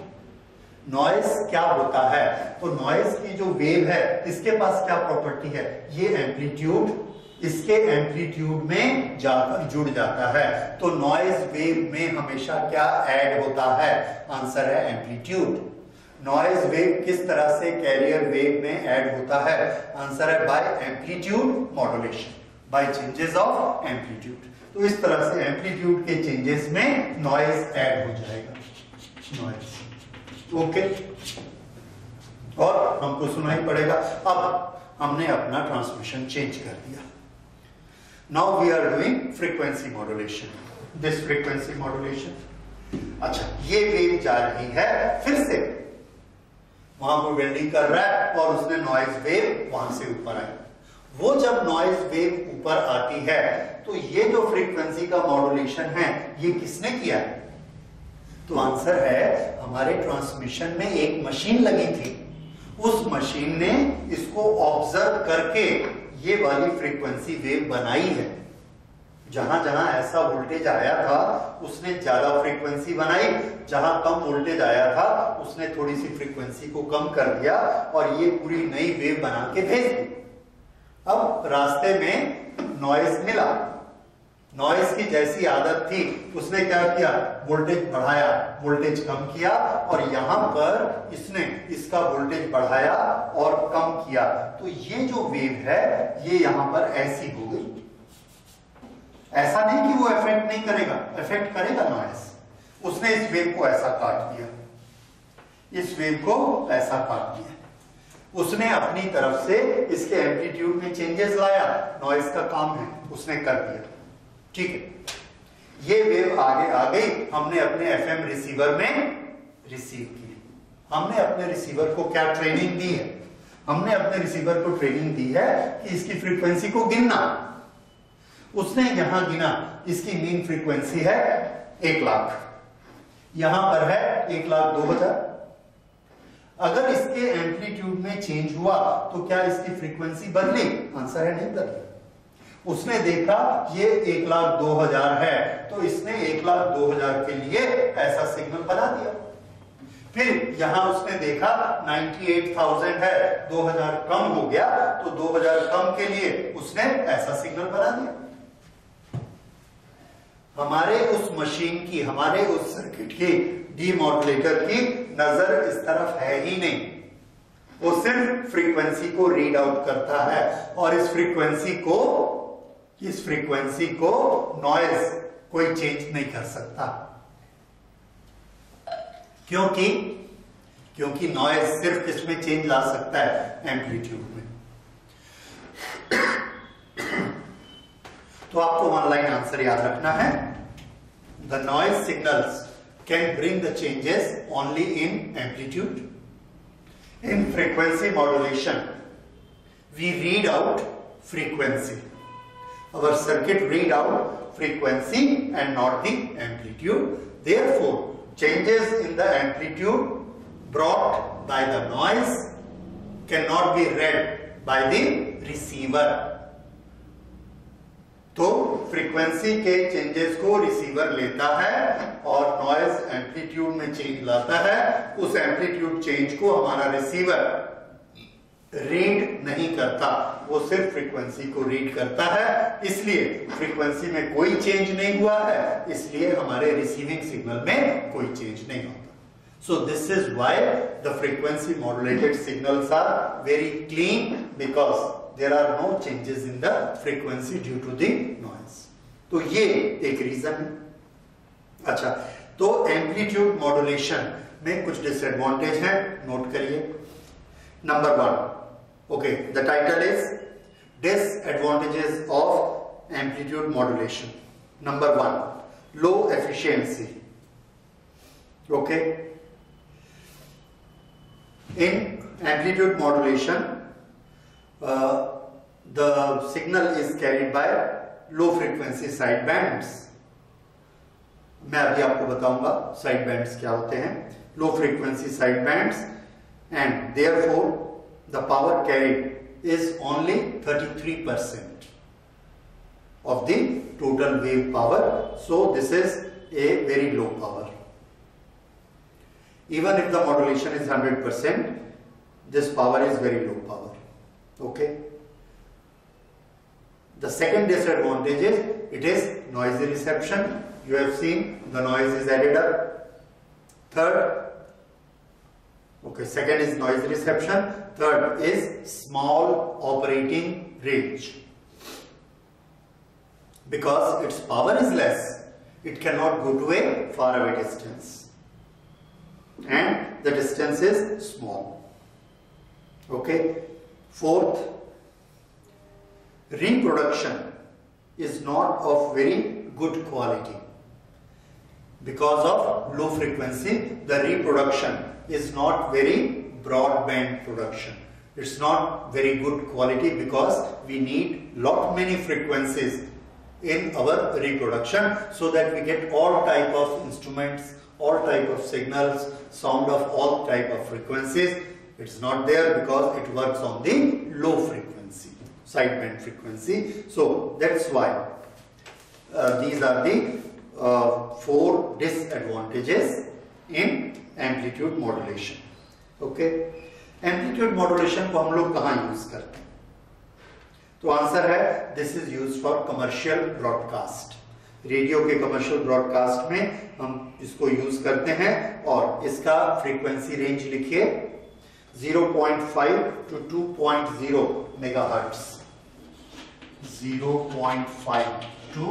नॉइज क्या होता है, तो नॉइज की जो वेव है इसके पास क्या प्रॉपर्टी है, ये एम्पलीट्यूड इसके एम्पलीट्यूड में जाकर जुड़ जाता है। तो नॉइज वेव में हमेशा क्या ऐड होता है, आंसर है एम्पलीट्यूड। नॉइज वेव किस तरह से कैरियर वेव में ऐड होता है, आंसर है by amplitude modulation, by changes of amplitude. तो इस तरह से एम्पलीट्यूड के चेंजेस में नॉइज ऐड हो जाएगा, नॉइज। ओके, और हमको सुनाई पड़ेगा। अब हमने अपना ट्रांसमिशन चेंज कर दिया। Now we are doing frequency modulation, this frequency modulation. अच्छा, ये वेव जा रही है, फिर से वहां वो वेल्डिंग कर रहा है और उसने नॉइज वेव वहां से ऊपर आई। वो जब नॉइज वेव ऊपर आती है तो ये जो फ्रीक्वेंसी का मॉड्यूलेशन है ये किसने किया है, तो आंसर है हमारे ट्रांसमिशन में एक मशीन लगी थी। उस मशीन ने इसको ऑब्जर्व करके ये वाली फ्रीक्वेंसी वेव बनाई है। जहां जहां ऐसा वोल्टेज आया था उसने ज्यादा फ्रीक्वेंसी बनाई, जहां कम वोल्टेज आया था उसने थोड़ी सी फ्रीक्वेंसी को कम कर दिया और ये पूरी नई वेव बना के भेज दी। अब रास्ते में नॉइज मिला, नॉइज की जैसी आदत थी उसने क्या किया, वोल्टेज बढ़ाया, वोल्टेज कम किया और यहां पर इसने इसका वोल्टेज बढ़ाया और कम किया। तो ये जो वेव है ये यहां पर ऐसी हो गई। ऐसा नहीं कि वो इफेक्ट नहीं करेगा, इफेक्ट करेगा नॉइज। उसने इस वेव को ऐसा काट दिया, इस वेव को ऐसा काट दिया। उसने अपनी तरफ से इसके एम्पलीट्यूड में चेंजेस लाया, नॉइज का काम है, उसने कर दिया। ठीक है, ये वेव आगे आ गई, हमने अपने एफएम रिसीवर में रिसीव की। हमने अपने रिसीवर को क्या ट्रेनिंग दी है, हमने अपने रिसीवर को ट्रेनिंग दी है कि इसकी फ्रीक्वेंसी को गिनना। उसने यहां गिना, इसकी मीन फ्रीक्वेंसी है 1 लाख, यहां पर है 1,02,000। अगर इसके एम्पलीट्यूड में चेंज हुआ तो क्या इसकी फ्रीक्वेंसी बदली, आंसर है नहीं बदली। उसने देखा ये 1,02,000 है तो इसने 1,02,000 के लिए ऐसा सिग्नल बना दिया। फिर यहां उसने देखा 98,000 है, 2,000 कम हो गया तो 2,000 कम के लिए उसने ऐसा सिग्नल बना दिया। हमारे उस मशीन की, हमारे उस सर्किट की, डीमॉड्यूलेटर की नजर इस तरफ है ही नहीं। वो सिर्फ फ्रीक्वेंसी को रीड आउट करता है और इस फ्रीक्वेंसी को नॉइज कोई चेंज नहीं कर सकता। क्योंकि नॉइज सिर्फ किसमें चेंज ला सकता है, एम्पलीट्यूड में। तो आपको ऑनलाइन आंसर याद रखना है, the noise signals can bring the changes only in amplitude. In frequency modulation, we read out frequency. Our circuit read out frequency and not the amplitude. Therefore, changes in the amplitude brought by the noise cannot be read by the receiver. तो फ्रीक्वेंसी के चेंजेस को रिसीवर लेता है और नॉइज एम्पलीट्यूड में चेंज लाता है। उस एम्पलीट्यूड चेंज को हमारा रिसीवर रीड नहीं करता, वो सिर्फ फ्रीक्वेंसी को रीड करता है। इसलिए फ्रीक्वेंसी में कोई चेंज नहीं हुआ है, इसलिए हमारे रिसीविंग सिग्नल में कोई चेंज नहीं होता। So this is why the frequency modulated signals are very clean, because there are no changes in the frequency due to the noise. तो ये एक रीजन है। अच्छा, तो एम्पलीट्यूड मॉड्यूलेशन में कुछ डिसएडवांटेज हैं, नोट करिए। Number 1, Okay, the title is Disadvantages of Amplitude Modulation. Number 1, low efficiency. Okay, in amplitude modulation, the signal is carried by low frequency side bands. मैं अभी आपको बताऊंगा साइड बैंड्स क्या होते हैं. Low frequency side bands, and therefore the power carried is only 33% of the total wave power. So this is a very low power. Even if the modulation is 100%, this power is very low power. Okay. The second disadvantage is it is noisy reception. You have seen the noise is added up. Second is noise reception. Third is small operating range. Because its power is less, it cannot go to a faraway distance, and the distance is small. Okay. Fourth, reproduction is not of very good quality. Because of low frequency, the reproduction is not very broadband production. It's not very good quality because we need many frequencies in our reproduction so that we get all type of instruments, all type of signals, sound of all type of frequencies. It's not there because it works on the low frequency, sideband frequency. So that's why these are the 4 disadvantages in amplitude modulation. Okay, amplitude modulation को हम लोग कहाँ यूज करते हैं? तो आंसर है this is use for commercial broadcast. Radio के कमर्शियल ब्रॉडकास्ट में हम इसको यूज करते हैं, और इसका फ्रीक्वेंसी रेंज लिखिए 0.5 to 2.0 मेगाहर्ट्ज. 0.5 to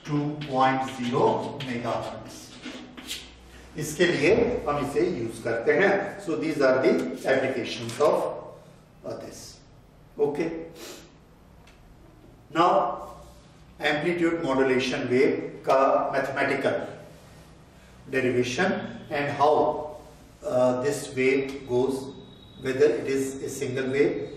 2.0 megahertz. इसके लिए हम इसे यूज करते हैं. So these are the applications of this. Okay. Now, amplitude modulation wave का mathematical derivation and how this wave goes, whether it is a single wave,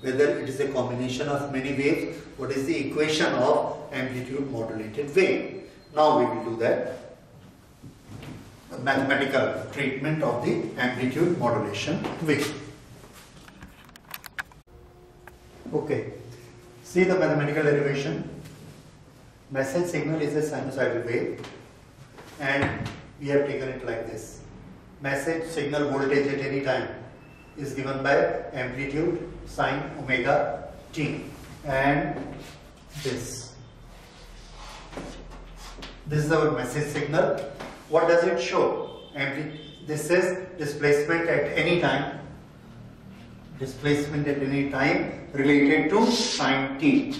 whether it is a combination of many waves, what is the equation of amplitude modulated wave. Now we will do that. Mathematical treatment of the amplitude modulation wave. Okay, see the mathematical derivation. Message signal is a sinusoidal wave, and we have taken it like this. Message signal voltage at any time is given by amplitude sine omega t, and this is our message signal. What does it show? This is displacement at any time. Displacement at any time related to sine t.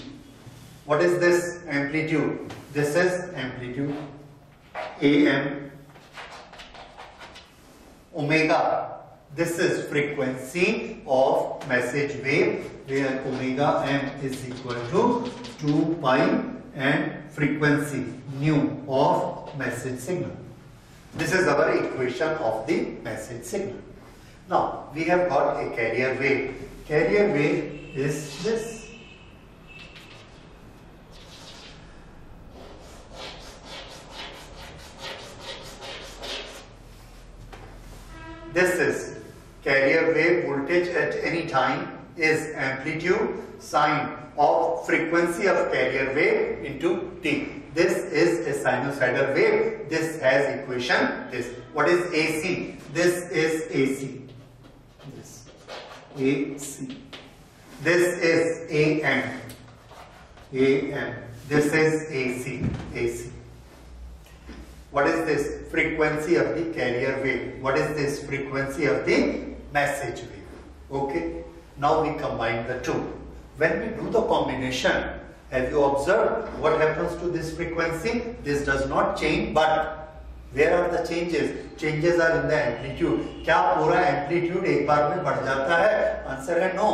What is this amplitude? This is amplitude am. Omega, this is frequency of message wave, where omega m is equal to 2 pi and frequency nu of message signal. This is our equation of the message signal. Now we have got a carrier wave. Carrier wave is this. This is carrier wave. Voltage at any time is amplitude sine of frequency of carrier wave into t. This is a sinusoidal wave. This has equation this. What is AC? This is AC. AC. This is AM. AM. This is AC. AC. What is this? Frequency of the carrier wave. What is this? Frequency of the message wave. Okay. Now we combine the two. When we do the combination, have you observed what happens to this frequency? This does not change, but where are the changes? Changes are in the amplitude. क्या पूरा एम्पलीट्यूड एक बार में बढ़ जाता है? आंसर है नो।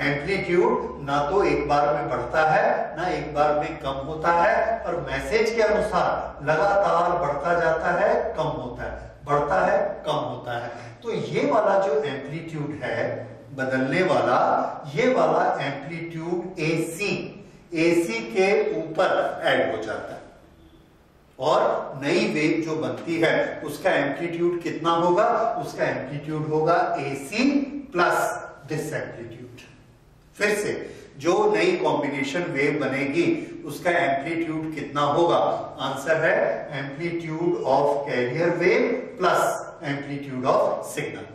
एम्पलीट्यूड ना तो एक बार में बढ़ता है ना एक बार में कम होता है, और मैसेज के अनुसार लगातार बढ़ता जाता है, कम होता है, बढ़ता है, कम होता है। तो ये वाला जो एम्पलीट्यूड है बदलने वाला, ये वाला एम्पलीट्यूड AC के ऊपर ऐड हो जाता है, और नई वेव जो बनती है उसका एम्पलीट्यूड कितना होगा? उसका एम्पलीट्यूड होगा AC प्लस दिस एम्पलीट्यूड। फिर से जो नई कॉम्बिनेशन वेव बनेगी उसका एम्पलीट्यूड कितना होगा? आंसर है amplitude of carrier wave plus amplitude of signal.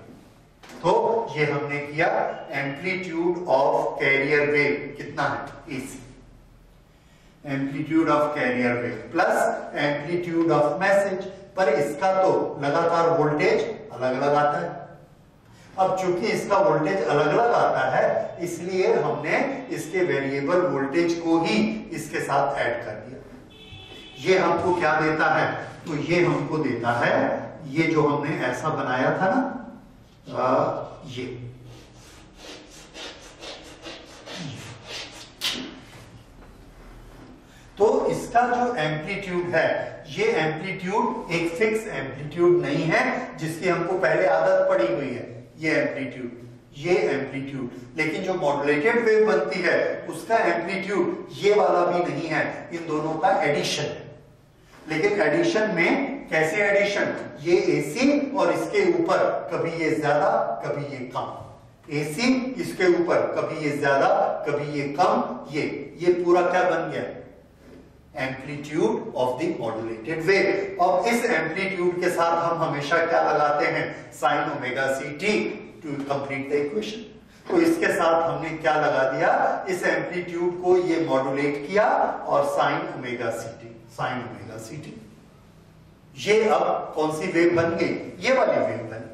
तो ये हमने किया एम्पलीट्यूड ऑफ कैरियर वेव कितना है? AC। Amplitude of carrier wave plus amplitude of message, पर इसका तो लगातार वोल्टेज अलग अलग आता है। अब चूंकि इसका वोल्टेज अलग अलग आता है, इसलिए हमने इसके वेरिएबल वोल्टेज को ही इसके साथ ऐड कर दिया। ये हमको क्या देता है? तो ये हमको देता है, ये जो हमने ऐसा बनाया था ना, ये तो इसका जो एम्पलीट्यूड है, ये एम्पलीट्यूड एक फिक्स एम्पलीट्यूड नहीं है जिसकी हमको पहले आदत पड़ी हुई है। ये एम्पलीट्यूड, ये एम्पलीट्यूड, लेकिन जो मॉड्यूलेटेड वेव बनती है उसका एम्पलीट्यूड ये वाला भी नहीं है, इन दोनों का एडिशन। लेकिन एडिशन में कैसे एडिशन? ये AC और इसके ऊपर कभी ये ज्यादा कभी ये कम, AC इसके ऊपर कभी ये ज्यादा कभी ये कम, ये पूरा क्या बन गया? Amplitude of the modulated wave. और इस एम्पलीट्यूड के साथ हम हमेशा क्या लगाते हैं? Sine omega CT to complete the equation. तो इसके साथ हमने क्या लगा दिया? इस एम्पलीट्यूड को ये मॉड्यूलेट किया और साइन ओमेगा CT। ये अब कौन सी वेव बन गई? ये वाली वेव बनी,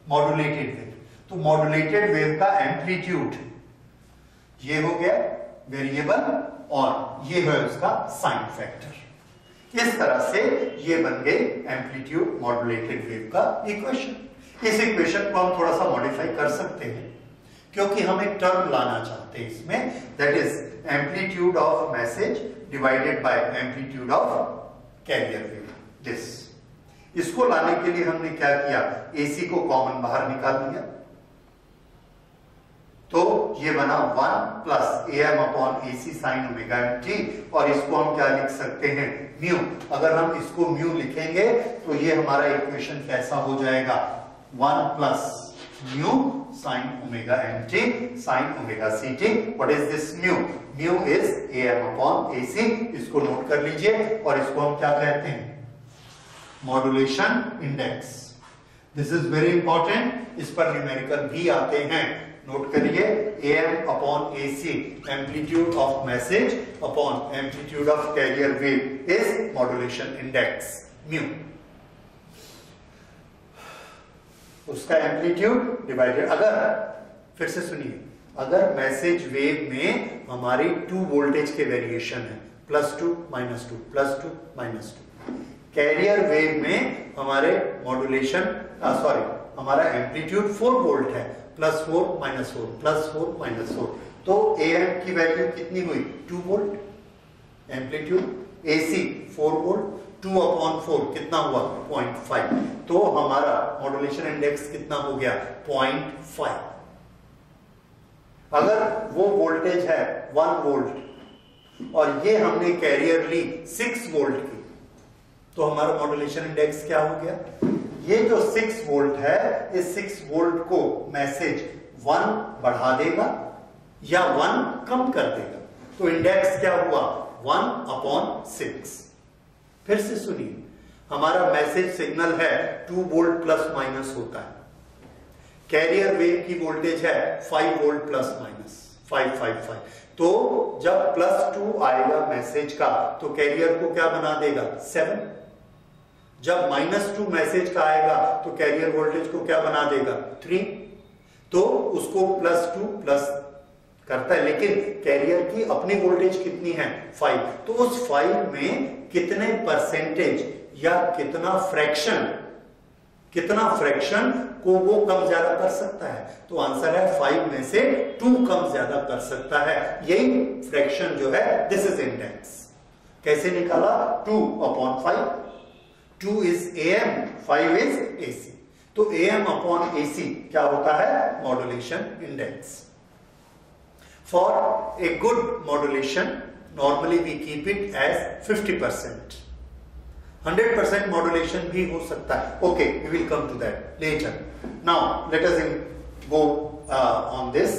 मॉड्यूलेटेड वेव। तो मॉड्यूलेटेड वेव का एम्पलीट्यूड ये हो गया वेरिएबल, और ये है उसका साइन फैक्टर। इस तरह से ये बन गई एम्पलीट्यूड मॉड्यूलेटेड वेव का इक्वेशन। इस इक्वेशन को हम थोड़ा सा मॉडिफाई कर सकते हैं, क्योंकि हम एक टर्म लाना चाहते हैं इसमें, that is amplitude of message divided by amplitude of carrier wave, this. इसको लाने के लिए हमने क्या किया? AC को कॉमन बाहर निकाल दिया, तो ये बना 1 plus AM upon AC sine omega t, और इसको हम क्या लिख सकते हैं? म्यू। अगर हम इसको म्यू लिखेंगे तो ये हमारा इक्वेशन कैसा हो जाएगा? 1 plus mu sine omega t sign omega CT। What is this mu? Mu is AM upon AC। इसको नोट कर लीजिए, और इसको हम क्या कहते हैं? Modulation index. This is very important, इस पर न्यूमेरिकल भी आते हैं, नोट करिए। AM upon AC amplitude of message upon amplitude of carrier wave is modulation index mu. उसका एम्पलीट्यूड डिवाइडेड, अगर फिर से सुनिए, अगर मैसेज वेव में हमारी 2 वोल्टेज के वेरिएशन है, +2 -2 +2 -2, कैरियर वेव में हमारे मॉड्यूलेशन हमारा एम्पलीट्यूड 4 वोल्ट है, +4 -4 +4 -4, तो AM की वैल्यू कितनी हुई? 2 volt. Amplitude AC 4 volt, 2 upon 4 कितना हुआ? 0.5। तो हमारा मॉड्यूलेशन इंडेक्स कितना हो गया? 0.5। अगर वो वोल्टेज है 1 वोल्ट और ये हमने कैरियर ली 6 वोल्ट की, तो हमारा मॉड्यूलेशन इंडेक्स क्या हो गया? ये जो 6 वोल्ट है, इस 6 वोल्ट को मैसेज 1 बढ़ा देगा या 1 कम कर देगा, तो इंडेक्स क्या हुआ? 1/6। फिर से सुनिए, हमारा मैसेज सिग्नल है 2 वोल्ट प्लस माइनस होता है, कैरियर वेव की वोल्टेज है 5 वोल्ट प्लस माइनस 555। तो जब +2 आएगा मैसेज का, तो कैरियर को क्या बना देगा? 7। जब -2 मैसेज का आएगा तो कैरियर वोल्टेज को क्या बना देगा? 3। तो उसको +2 प्लस करता है, लेकिन कैरियर की अपनी वोल्टेज कितनी है? 5। तो उस 5 में कितने परसेंटेज या कितना फ्रैक्शन को वो कम ज्यादा कर सकता है। तो आंसर है 5 में से 2 कम ज्यादा कर सकता है। यही फ्रैक्शन जो है, दिस इज इंडेक्स। कैसे निकाला? 2/5। 2 इज AM, 5 इज AC। तो AM/AC क्या होता है? Modulation index. For a good modulation normally we keep it as 50%. 100% modulation भी हो सकता है। Okay, we will come to that later. Now let us go on this.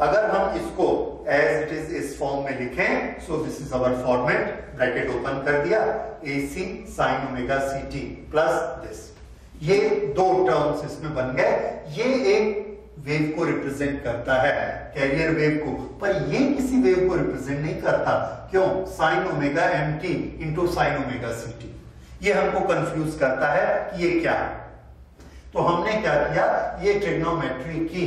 अगर हम इसको as it is इस फॉर्म में लिखें, so this is our format, bracket open कर दिया, AC sin omega CT plus this। ये दो टर्म्स इसमें बन गए। ये एक वेव को रिप्रेजेंट करता है, कैरियर वेव को, पर ये किसी वेव को रिप्रेजेंट नहीं करता। क्यों? Sine omega MT into sine omega CT। ये हमको कंफ्यूज करता है कि ये क्या है। तो हमने क्या किया, ये ट्रिग्नोमेट्री की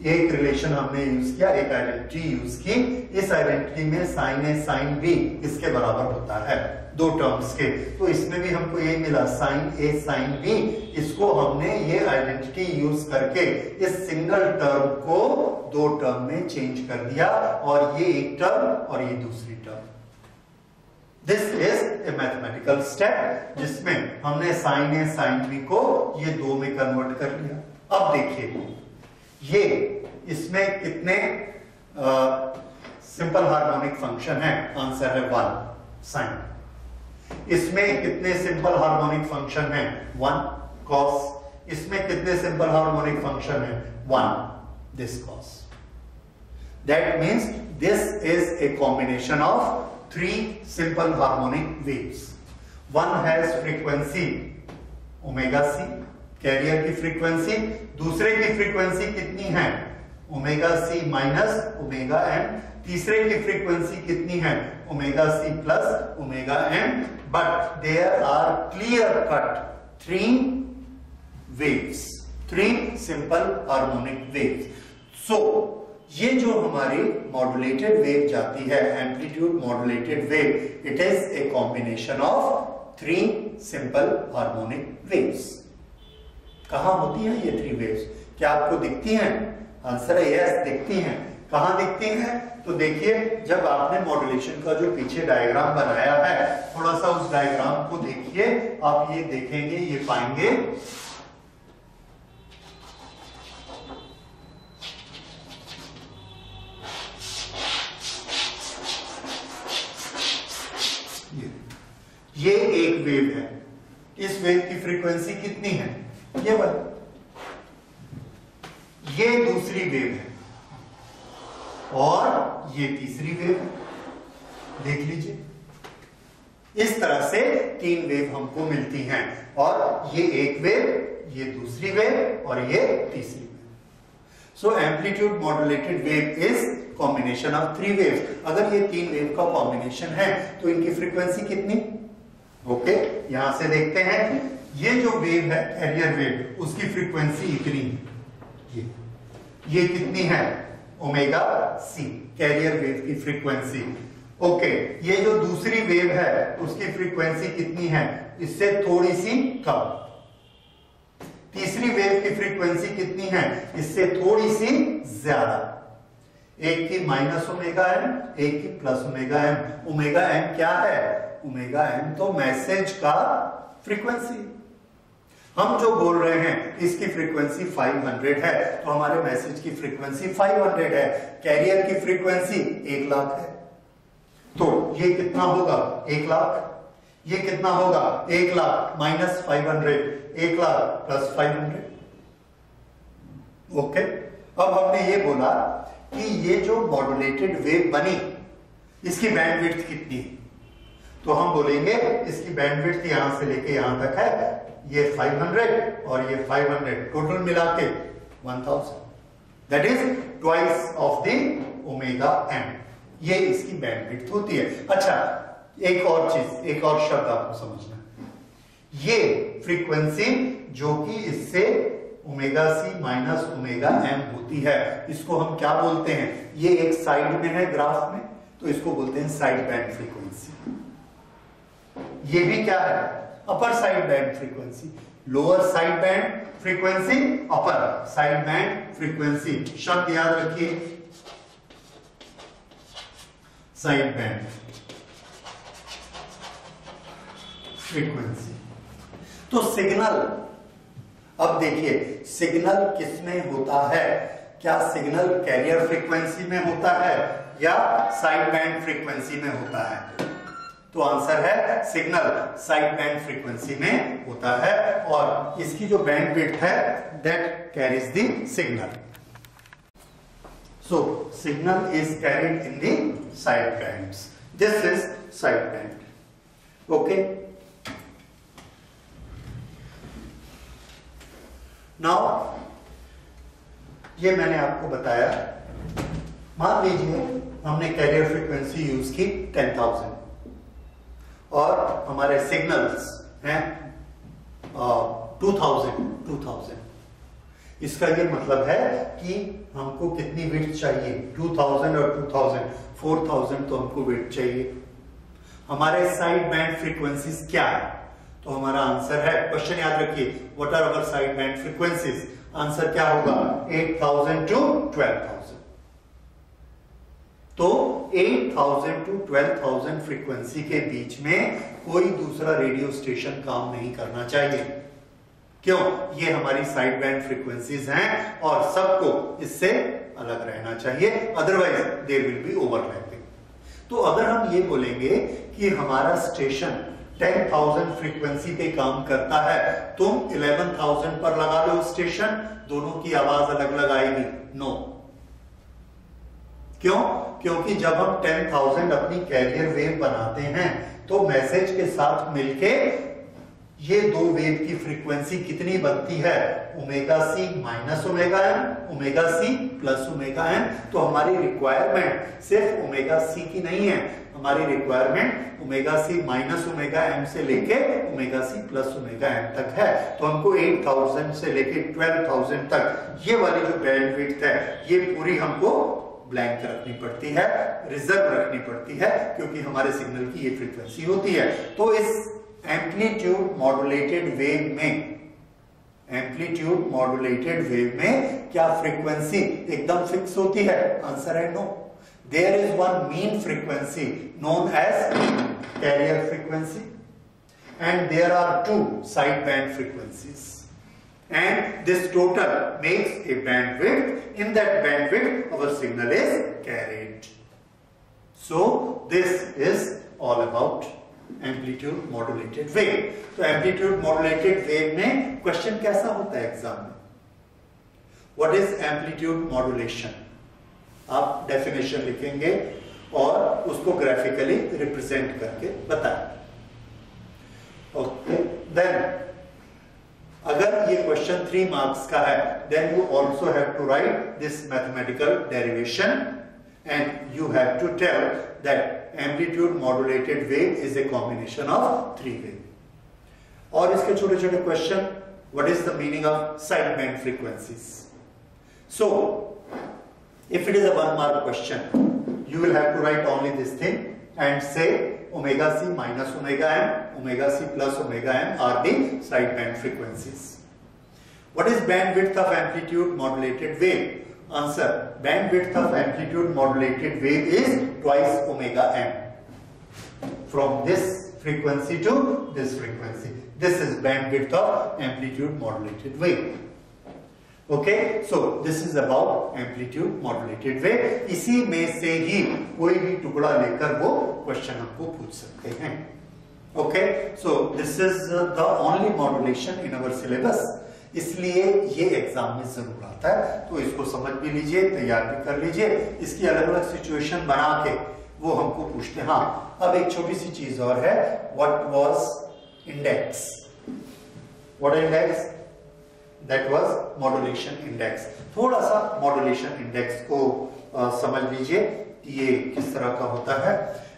एक रिलेशन हमने यूज किया, एक आइडेंटिटी यूज की। इस आइडेंटिटी में साइन A साइन B इसके बराबर होता है, दो टर्म्स के। तो इसमें भी हमको ये मिला, साइन A साइन B। इसको हमने ये आइडेंटिटी यूज करके इस सिंगल टर्म को दो टर्म में चेंज कर दिया, और ये एक टर्म और ये दूसरी term. This is A mathematical step जिसमें हमने साइन A साइन B को ये दो में कन्वर्ट कर लिया। अब देखिए, ये इसमें कितने सिंपल हार्मोनिक फंक्शन है? आंसर है 1 साइन। इसमें कितने सिंपल हार्मोनिक फंक्शन है? 1 कॉस। इसमें कितने सिंपल हार्मोनिक फंक्शन है? 1 this cos. That means this is a combination of 3 simple harmonic waves. One has frequency omega c, carrier की फ्रीक्वेंसी। दूसरे की फ्रीक्वेंसी कितनी है? ओमेगा सी माइनस ओमेगा एम। तीसरे की फ्रीक्वेंसी कितनी है? Omega C plus omega m. But there are clear cut 3 waves, 3 simple harmonic waves. So ये जो हमारी मॉड्यूलेटेड वेव जाती है, amplitude modulated wave, it is a combination of 3 simple harmonic waves. कहां होती हैं ये 3 वेव्स? क्या आपको दिखती हैं? आंसर है यस, दिखती हैं। कहां दिखती हैं? तो देखिए, जब आपने मॉड्यूलेशन का जो पीछे डायग्राम बनाया है, थोड़ा सा उस डायग्राम को देखिए, आप ये देखेंगे, ये पाएंगे ये एक वेव है। इस वेव की फ्रीक्वेंसी कितनी है? ये वाली। ये दूसरी वेव है और ये तीसरी वेव है। देख लीजिए, इस तरह से 3 वेव हमको मिलती हैं, और ये एक वेव, ये दूसरी वेव और ये तीसरी wave. So amplitude modulated wave is combination of 3 waves. अगर ये 3 वेव का कॉम्बिनेशन है तो इनकी फ्रीक्वेंसी कितनी? ओके, यहां से देखते हैं। ये जो वेव है, कैरियर वेव, उसकी फ्रीक्वेंसी इतनी है। ये कितनी है? ओमेगा सी, कैरियर वेव की फ्रीक्वेंसी। ओके, ये जो दूसरी वेव है उसकी फ्रीक्वेंसी कितनी है? इससे थोड़ी सी कम। तीसरी वेव की फ्रीक्वेंसी कितनी है? इससे थोड़ी सी ज्यादा। एक की माइनस ओमेगा एम, एक की plus omega M. Omega M क्या है? ओमेगा एम तो मैसेज का फ्रीक्वेंसी। हम जो बोल रहे हैं इसकी फ्रीक्वेंसी 500 है, तो हमारे मैसेज की फ्रीक्वेंसी 500 है। कैरियर की फ्रीक्वेंसी 1 लाख है, तो ये कितना होगा? 1 लाख। ये कितना होगा? 1 lakh minus 500, 1 lakh plus 500। Okay, अब हमने ये बोला कि ये जो मॉड्यूलेटेड वेव बनी, इसकी बैंडविड्थ कितनी है? तो हम बोलेंगे इसकी बैंडविड्थ यहां से लेके यहां तक है, ये 500 और ये 500, टोटल मिला के 1000। That is twice of the omega M. ये इसकी बैंडविड्थ होती है। अच्छा, एक और चीज, एक और शब्द आपको समझना, ये फ्रीक्वेंसी जो कि इससे ओमेगा सी माइनस ओमेगा एम होती है, इसको हम क्या बोलते हैं? ये एक साइड में है ग्राफ में, तो इसको बोलते हैं साइड बैंड फ्रीक्वेंसी। ये भी क्या है, upper side band frequency, lower side band frequency, upper side band frequency, शब्द याद रखिए, साइड बैंड फ्रीक्वेंसी। तो सिग्नल, अब देखिए सिग्नल किसमें होता है, क्या सिग्नल कैरियर फ्रीक्वेंसी में होता है या साइड बैंड फ्रीक्वेंसी में होता है? तो आंसर है सिग्नल साइड बैंड फ्रीक्वेंसी में होता है, और इसकी जो बैंड विड्थ है that carries the signal. So signal is carried in the side bands, this is side band. Okay, now ये मैंने आपको बताया, मान लीजिए हमने कैरियर फ्रीक्वेंसी यूज की 10,000 और हमारे सिग्नल्स हैं 2000। इसका ये मतलब है कि हमको कितनी विड्थ चाहिए, 2000 और 2000, 4000 तो हमको विड्थ चाहिए। हमारे साइड बैंड फ्रीक्वेंसीज क्या है? तो हमारा आंसर है, क्वेश्चन याद रखिए, what are our side band frequencies? Answer क्या होगा, 8000 टू 12000। तो 8000 टू 12000 फ्रीक्वेंसी के बीच में कोई दूसरा रेडियो स्टेशन काम नहीं करना चाहिए। क्यों? ये हमारी साइड बैंड फ्रीक्वेंसीज हैं और सबको इससे अलग रहना चाहिए, otherwise there will be overlapping. तो अगर हम ये बोलेंगे कि हमारा स्टेशन 10,000 फ्रीक्वेंसी पे काम करता है, तुम 11,000 पर लगा लो स्टेशन, दोनों की आवाज अलग अलग आएगी? नो। क्यों? क्योंकि जब हम 10,000 अपनी कैरियर वेव बनाते हैं तो मैसेज के साथ मिलके ये दो वेव की फ्रीक्वेंसी कितनी बनती है, ओमेगा सी माइनस ओमेगा एम, ओमेगा सी प्लस ओमेगा एम। तो हमारी रिक्वायरमेंट सिर्फ ओमेगा सी की नहीं है, हमारी रिक्वायरमेंट ओमेगा सी माइनस ओमेगा एम से लेके ओमेगा सी प्लस ओमेगा एम तक है। तो हमको 8000 से लेके 12,000 तक ये वाली जो बैंडविड्थ है ये पूरी हमको ब्लैंक रखनी पड़ती है, रिजर्व रखनी पड़ती है, क्योंकि हमारे सिग्नल की ये फ्रीक्वेंसी होती है। तो इस एम्पलीट्यूड मॉड्यूलेटेड वेव में क्या फ्रीक्वेंसी एकदम फिक्स होती है? आंसर है no. There is one mean frequency known as carrier frequency and there are two side band frequencies, and this total makes a bandwidth. In that bandwidth our signal is carried. So this is all about amplitude modulated wave. तो amplitude modulated wave में क्वेश्चन कैसा होता है एग्जाम में? What is amplitude modulation? आप डेफिनेशन लिखेंगे और उसको ग्राफिकली रिप्रेजेंट करके बताएं। ओके, देन अगर ये क्वेश्चन 3 मार्क्स का है, then you also have to write this mathematical derivation and you have to tell that amplitude modulated wave is a combination of 3 wave. और इसके छोटे छोटे question, what is the meaning of side band frequencies? So if it is a 1 mark question, you will have to write only this thing and say omega c minus omega m, omega c plus omega m are the side band frequencies. What is bandwidth of amplitude modulated wave? Answer, bandwidth of amplitude modulated wave is twice omega m. From this frequency to this frequency. This is bandwidth of amplitude modulated wave. Okay, so this is about amplitude modulated wave. इसी में से ही कोई भी टुकड़ा लेकर वो क्वेश्चन हमको पूछ सकते हैं। Okay, so this is the only modulation in our syllabus. इसलिए ये एग्जाम में जरूर आता है, तो इसको समझ भी लीजिए, तैयार भी कर लीजिए। इसकी अलग अलग सिचुएशन बना के वो हमको पूछते हैं। हाँ, अब एक छोटी सी चीज और है, what was index? What index? That was modulation index. थोड़ा सा मॉड्यूलेशन इंडेक्स को समझ लीजिए ये किस तरह का होता है,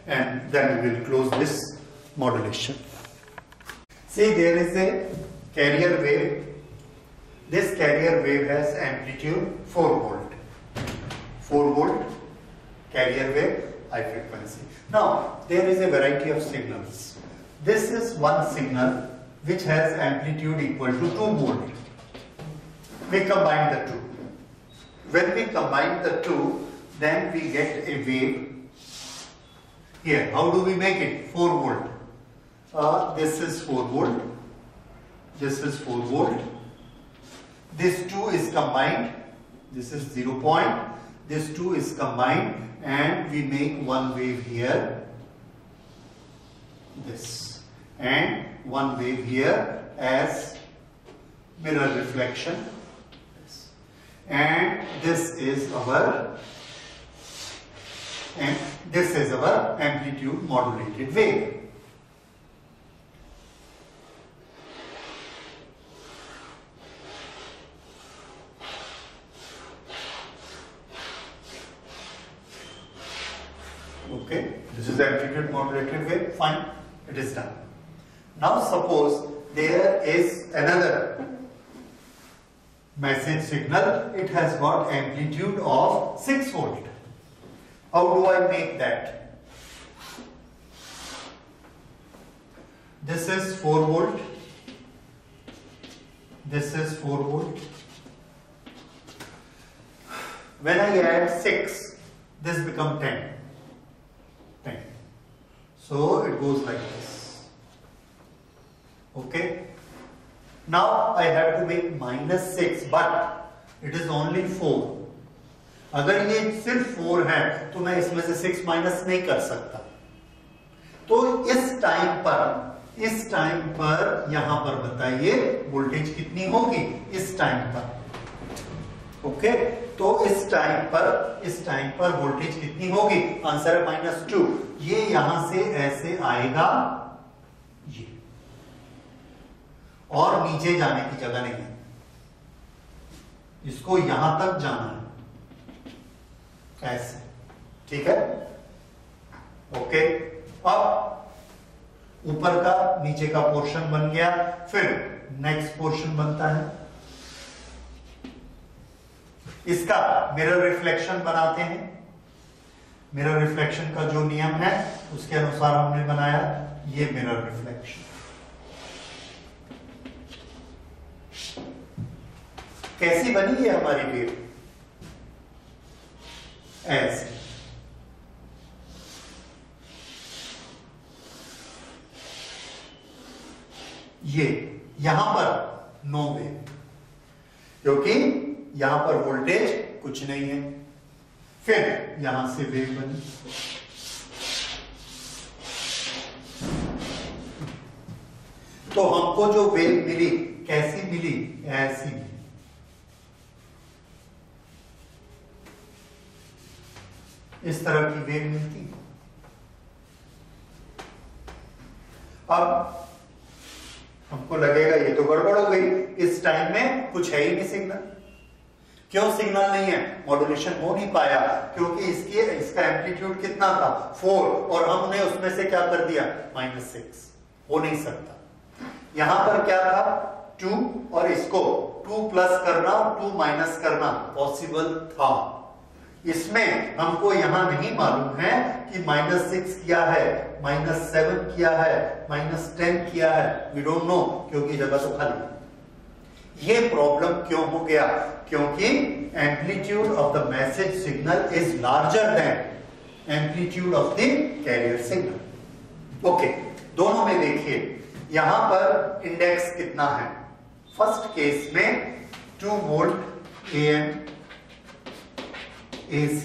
and then we will close this modulation. See, there is a carrier wave. This carrier wave has amplitude 4 volt. 4 volt carrier wave, high frequency. Now, there is a variety of signals. This is one signal which has amplitude equal to 2 volt. We combine the two. When we combine the two, then we get a wave. Here, how do we make it? 4 volt. This is 4 volt. This is 4 volt. This 2 is combined. This is 0 point. This 2 is combined, and we make one wave here. This. And one wave here as mirror reflection. And this is our amplitude modulated wave. Okay, this is amplitude modulated wave. Fine, it is done. Now suppose there is another message signal. It has got amplitude of 6 volt. How do I make that? This is 4 volt. This is 4 volt. When I add 6, this becomes 10. 10. So it goes like this. Okay. Now I have to make -6, but it is only 4. अगर ये सिर्फ 4 है तो मैं इसमें से 6 माइनस नहीं कर सकता. तो इस टाइम पर यहां पर बताइए वोल्टेज कितनी होगी इस टाइम पर. ओके, तो इस टाइम पर वोल्टेज कितनी होगी? आंसर है -2. ये यहां से ऐसे आएगा ये, और नीचे जाने की जगह नहीं है. इसको यहां तक जाना है ऐसे. ठीक है. ओके, अब ऊपर का नीचे का पोर्शन बन गया. फिर नेक्स्ट पोर्शन बनता है. इसका मिरर रिफ्लेक्शन बनाते हैं. मिरर रिफ्लेक्शन का जो नियम है उसके अनुसार हमने बनाया ये मिरर रिफ्लेक्शन. कैसी बनी है हमारी वेव? ऐसे. ये यहां पर नो वेव, क्योंकि यहां पर वोल्टेज कुछ नहीं है. फिर यहां से वेव बनी. तो हमको जो वेव मिली कैसी मिली? ऐसी मिली. इस तरह की वेव मिलती. अब हमको लगेगा ये तो गड़बड़ हो गई, इस टाइम में कुछ है ही नहीं सिग्नल. क्यों सिग्नल नहीं है? मॉड्यूलेशन हो नहीं पाया, क्योंकि इसका एम्पलीट्यूड कितना था? 4, और हमने उसमें से क्या कर दिया? -6. हो नहीं सकता. यहां पर क्या था? 2, और इसको 2 प्लस करना, 2 माइनस करना पॉसिबल था. इसमें हमको यहां नहीं मालूम है कि -6 किया है, -7 किया है, -10 किया है. वी डोंट नो, क्योंकि जगह तो खाली. ये प्रॉब्लम क्यों हो गया? क्योंकि amplitude of the message signal is larger than amplitude of the carrier signal. Okay, दोनों में देखिए यहां पर इंडेक्स कितना है. फर्स्ट केस में 2 वोल्ट AM AC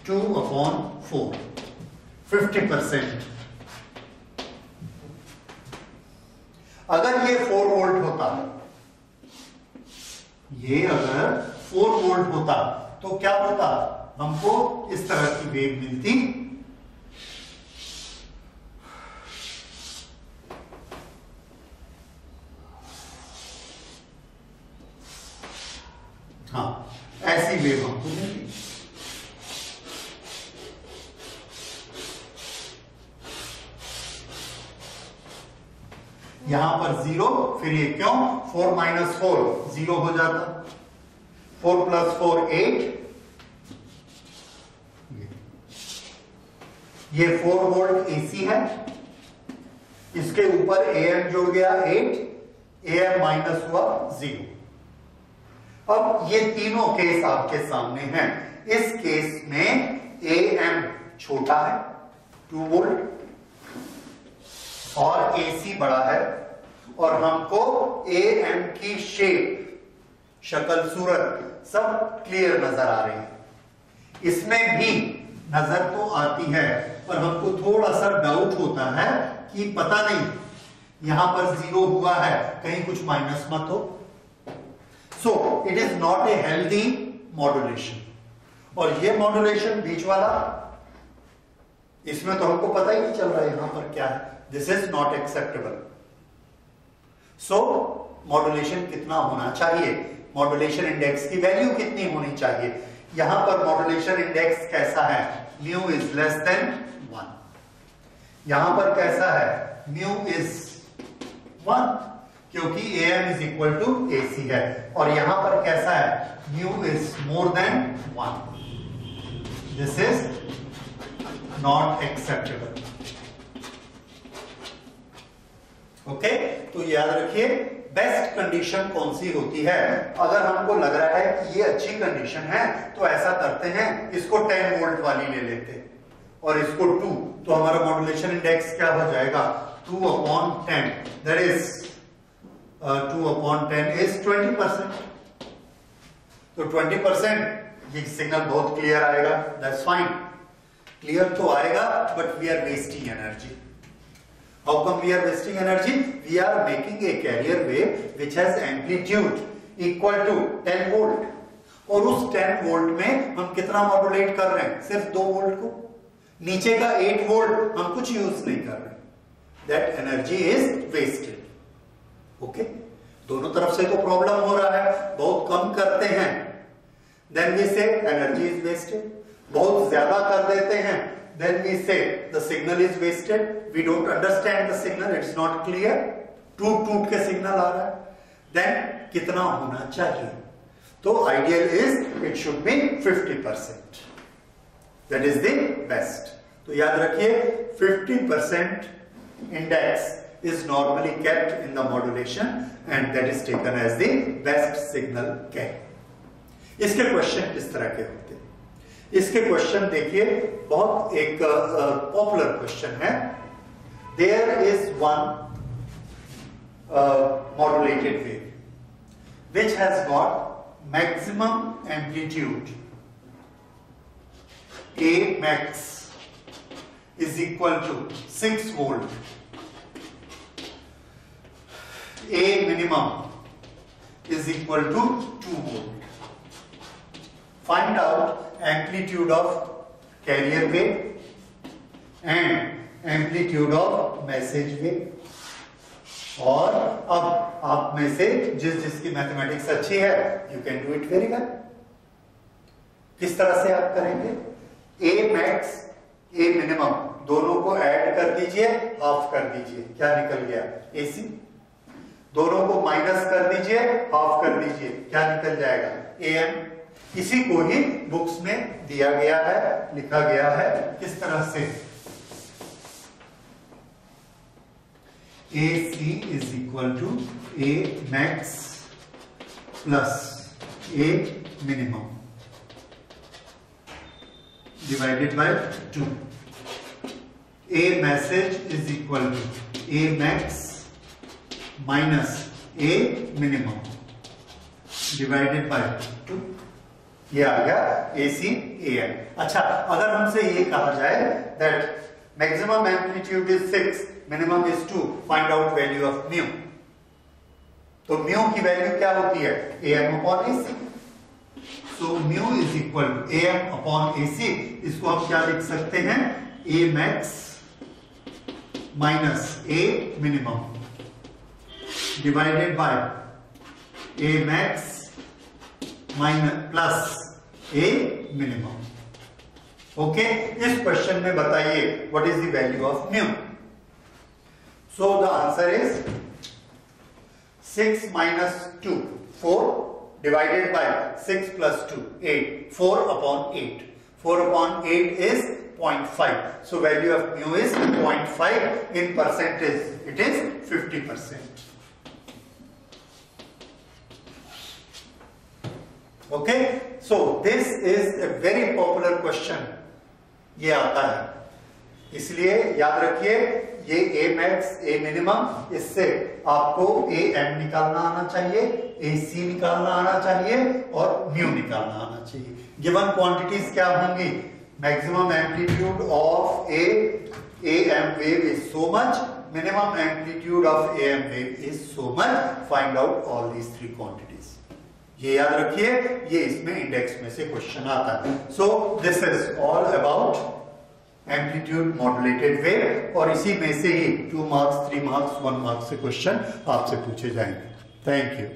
2/4 50%. अगर ये 4 वोल्ट होता, ये अगर 4 वोल्ट होता तो क्या होता? हमको इस तरह की वेव मिलती. हाँ, ऐसी वेव हमको मिलती. यहां पर 0, फिर ये क्यों? 4 - 4 0 हो जाता. 4 + 4 8. ये 4 वोल्ट AC है. इसके ऊपर am जुड़ गया 8, am माइनस हुआ 0। अब ये तीनों केस आपके सामने हैं। इस केस में am छोटा है 2 वोल्ट और AC बड़ा है, और हमको am की शेप, शक्ल सूरत सब क्लियर नजर आ रही है। इसमें भी नजर तो आती है, पर हमको थोड़ा सा डाउट होता है कि पता नहीं यहां पर 0 हुआ है, कहीं कुछ माइनस मत हो। So it is not a healthy modulation. और ये मॉड्यूलेशन बीच वाला, इसमें तो हमको पता ही नहीं चल रहा है यहां पर क्या है। This is not acceptable. So modulation कितना होना चाहिए, मॉड्यूलेशन इंडेक्स की वैल्यू कितनी होनी चाहिए। यहां पर मॉड्यूलेशन इंडेक्स कैसा है, म्यू इज लेस देन 1। यहां पर कैसा है, म्यू इज 1, क्योंकि am is equal to AC है। और यहां पर कैसा है, mu is more than 1। This is not acceptable. Okay, तो याद रखिए बेस्ट कंडीशन कौन सी होती है। अगर हमको लग रहा है कि ये अच्छी कंडीशन है तो ऐसा करते हैं, इसको 10 वोल्ट वाली ले लेते हैं और इसको 2, तो हमारा मॉड्यूलेशन इंडेक्स क्या हो जाएगा, 2/10, दैट इज 2/10 इज 20%। तो 20% ये सिग्नल बहुत क्लियर आएगा, दैट्स फाइन। क्लियर तो आएगा, but we are wasting energy. How come we are wasting energy? We are making a carrier wave which has amplitude equal to 10 volt, और उस 10 वोल्ट में हम कितना मॉड्यूलेट कर रहे हैं, सिर्फ 2 वोल्ट को। नीचे का 8 वोल्ट हम कुछ यूज नहीं कर रहे। That energy is wasted. Okay? दोनों तरफ से तो प्रॉब्लम हो रहा है, बहुत कम करते हैं then we say energy is wasted, बहुत ज्यादा कर देते हैं then we say the signal is wasted, we don't understand the signal, it's not clear, टूट के सिग्नल आ रहा है, then कितना होना चाहिए। तो ideal is it should be 50%, that is the best। तो याद रखिए 50% index is normally kept in the modulation and that is taken as the best signal carry। इसके क्वेश्चन इस तरह के होते हैं। इसके क्वेश्चन देखिए, बहुत एक पॉपुलर क्वेश्चन है। There is one modulated wave which has got maximum amplitude A max is equal to 6 volt, A minimum is equal to 2 volt। Find out amplitude of carrier wave and amplitude of message wave। और अब आप में से जिसकी मैथमेटिक्स अच्छी है, you can do it very well। किस तरह से आप करेंगे, A max A minimum दोनों को ऐड कर दीजिए, हाफ कर दीजिए, क्या निकल गया, AC। दोनों को माइनस कर दीजिए, हाफ कर दीजिए, क्या निकल जाएगा, AM। इसी को ही बुक्स में दिया गया है, लिखा गया है किस तरह से, AC is equal to A max plus A minimum divided by 2। A message is equal to A max minus A minimum divided by 2। ये आ गया AC AM। अच्छा, अगर हमसे ये कहा जाए that maximum amplitude is 6, minimum is 2, find out value of mu, तो mu की वैल्यू क्या होती है, AM upon AC। so mu is equal to AM upon AC। इसको हम क्या लिख सकते हैं, A max minus A minimum divided by A max minus plus A minimum. Okay, इस क्वेश्चन में बताइए what is the value of mu. So the answer is 6 minus 2 4 divided by 6 plus 2 8, 4/8। 4/8 is 0.5. So value of mu is 0.5. In percentage, it is 50%. Okay, so this is a very popular question. ये आता है, इसलिए याद रखिए ये A max, A minimum, इससे आपको AM निकालना आना चाहिए, AC निकालना आना चाहिए और mu निकालना आना चाहिए. गिवन क्वांटिटीज क्या होंगी? Maximum amplitude of AM wave is so much, minimum amplitude of AM wave is so much. Find out all these three quantities. ये याद रखिए, ये इसमें इंडेक्स में से क्वेश्चन आता है. सो this is all about amplitude modulated wave, और इसी में से ही 2 मार्क्स, 3 मार्क्स, 1 मार्क्स से क्वेश्चन आपसे पूछे जाएंगे. Thank you.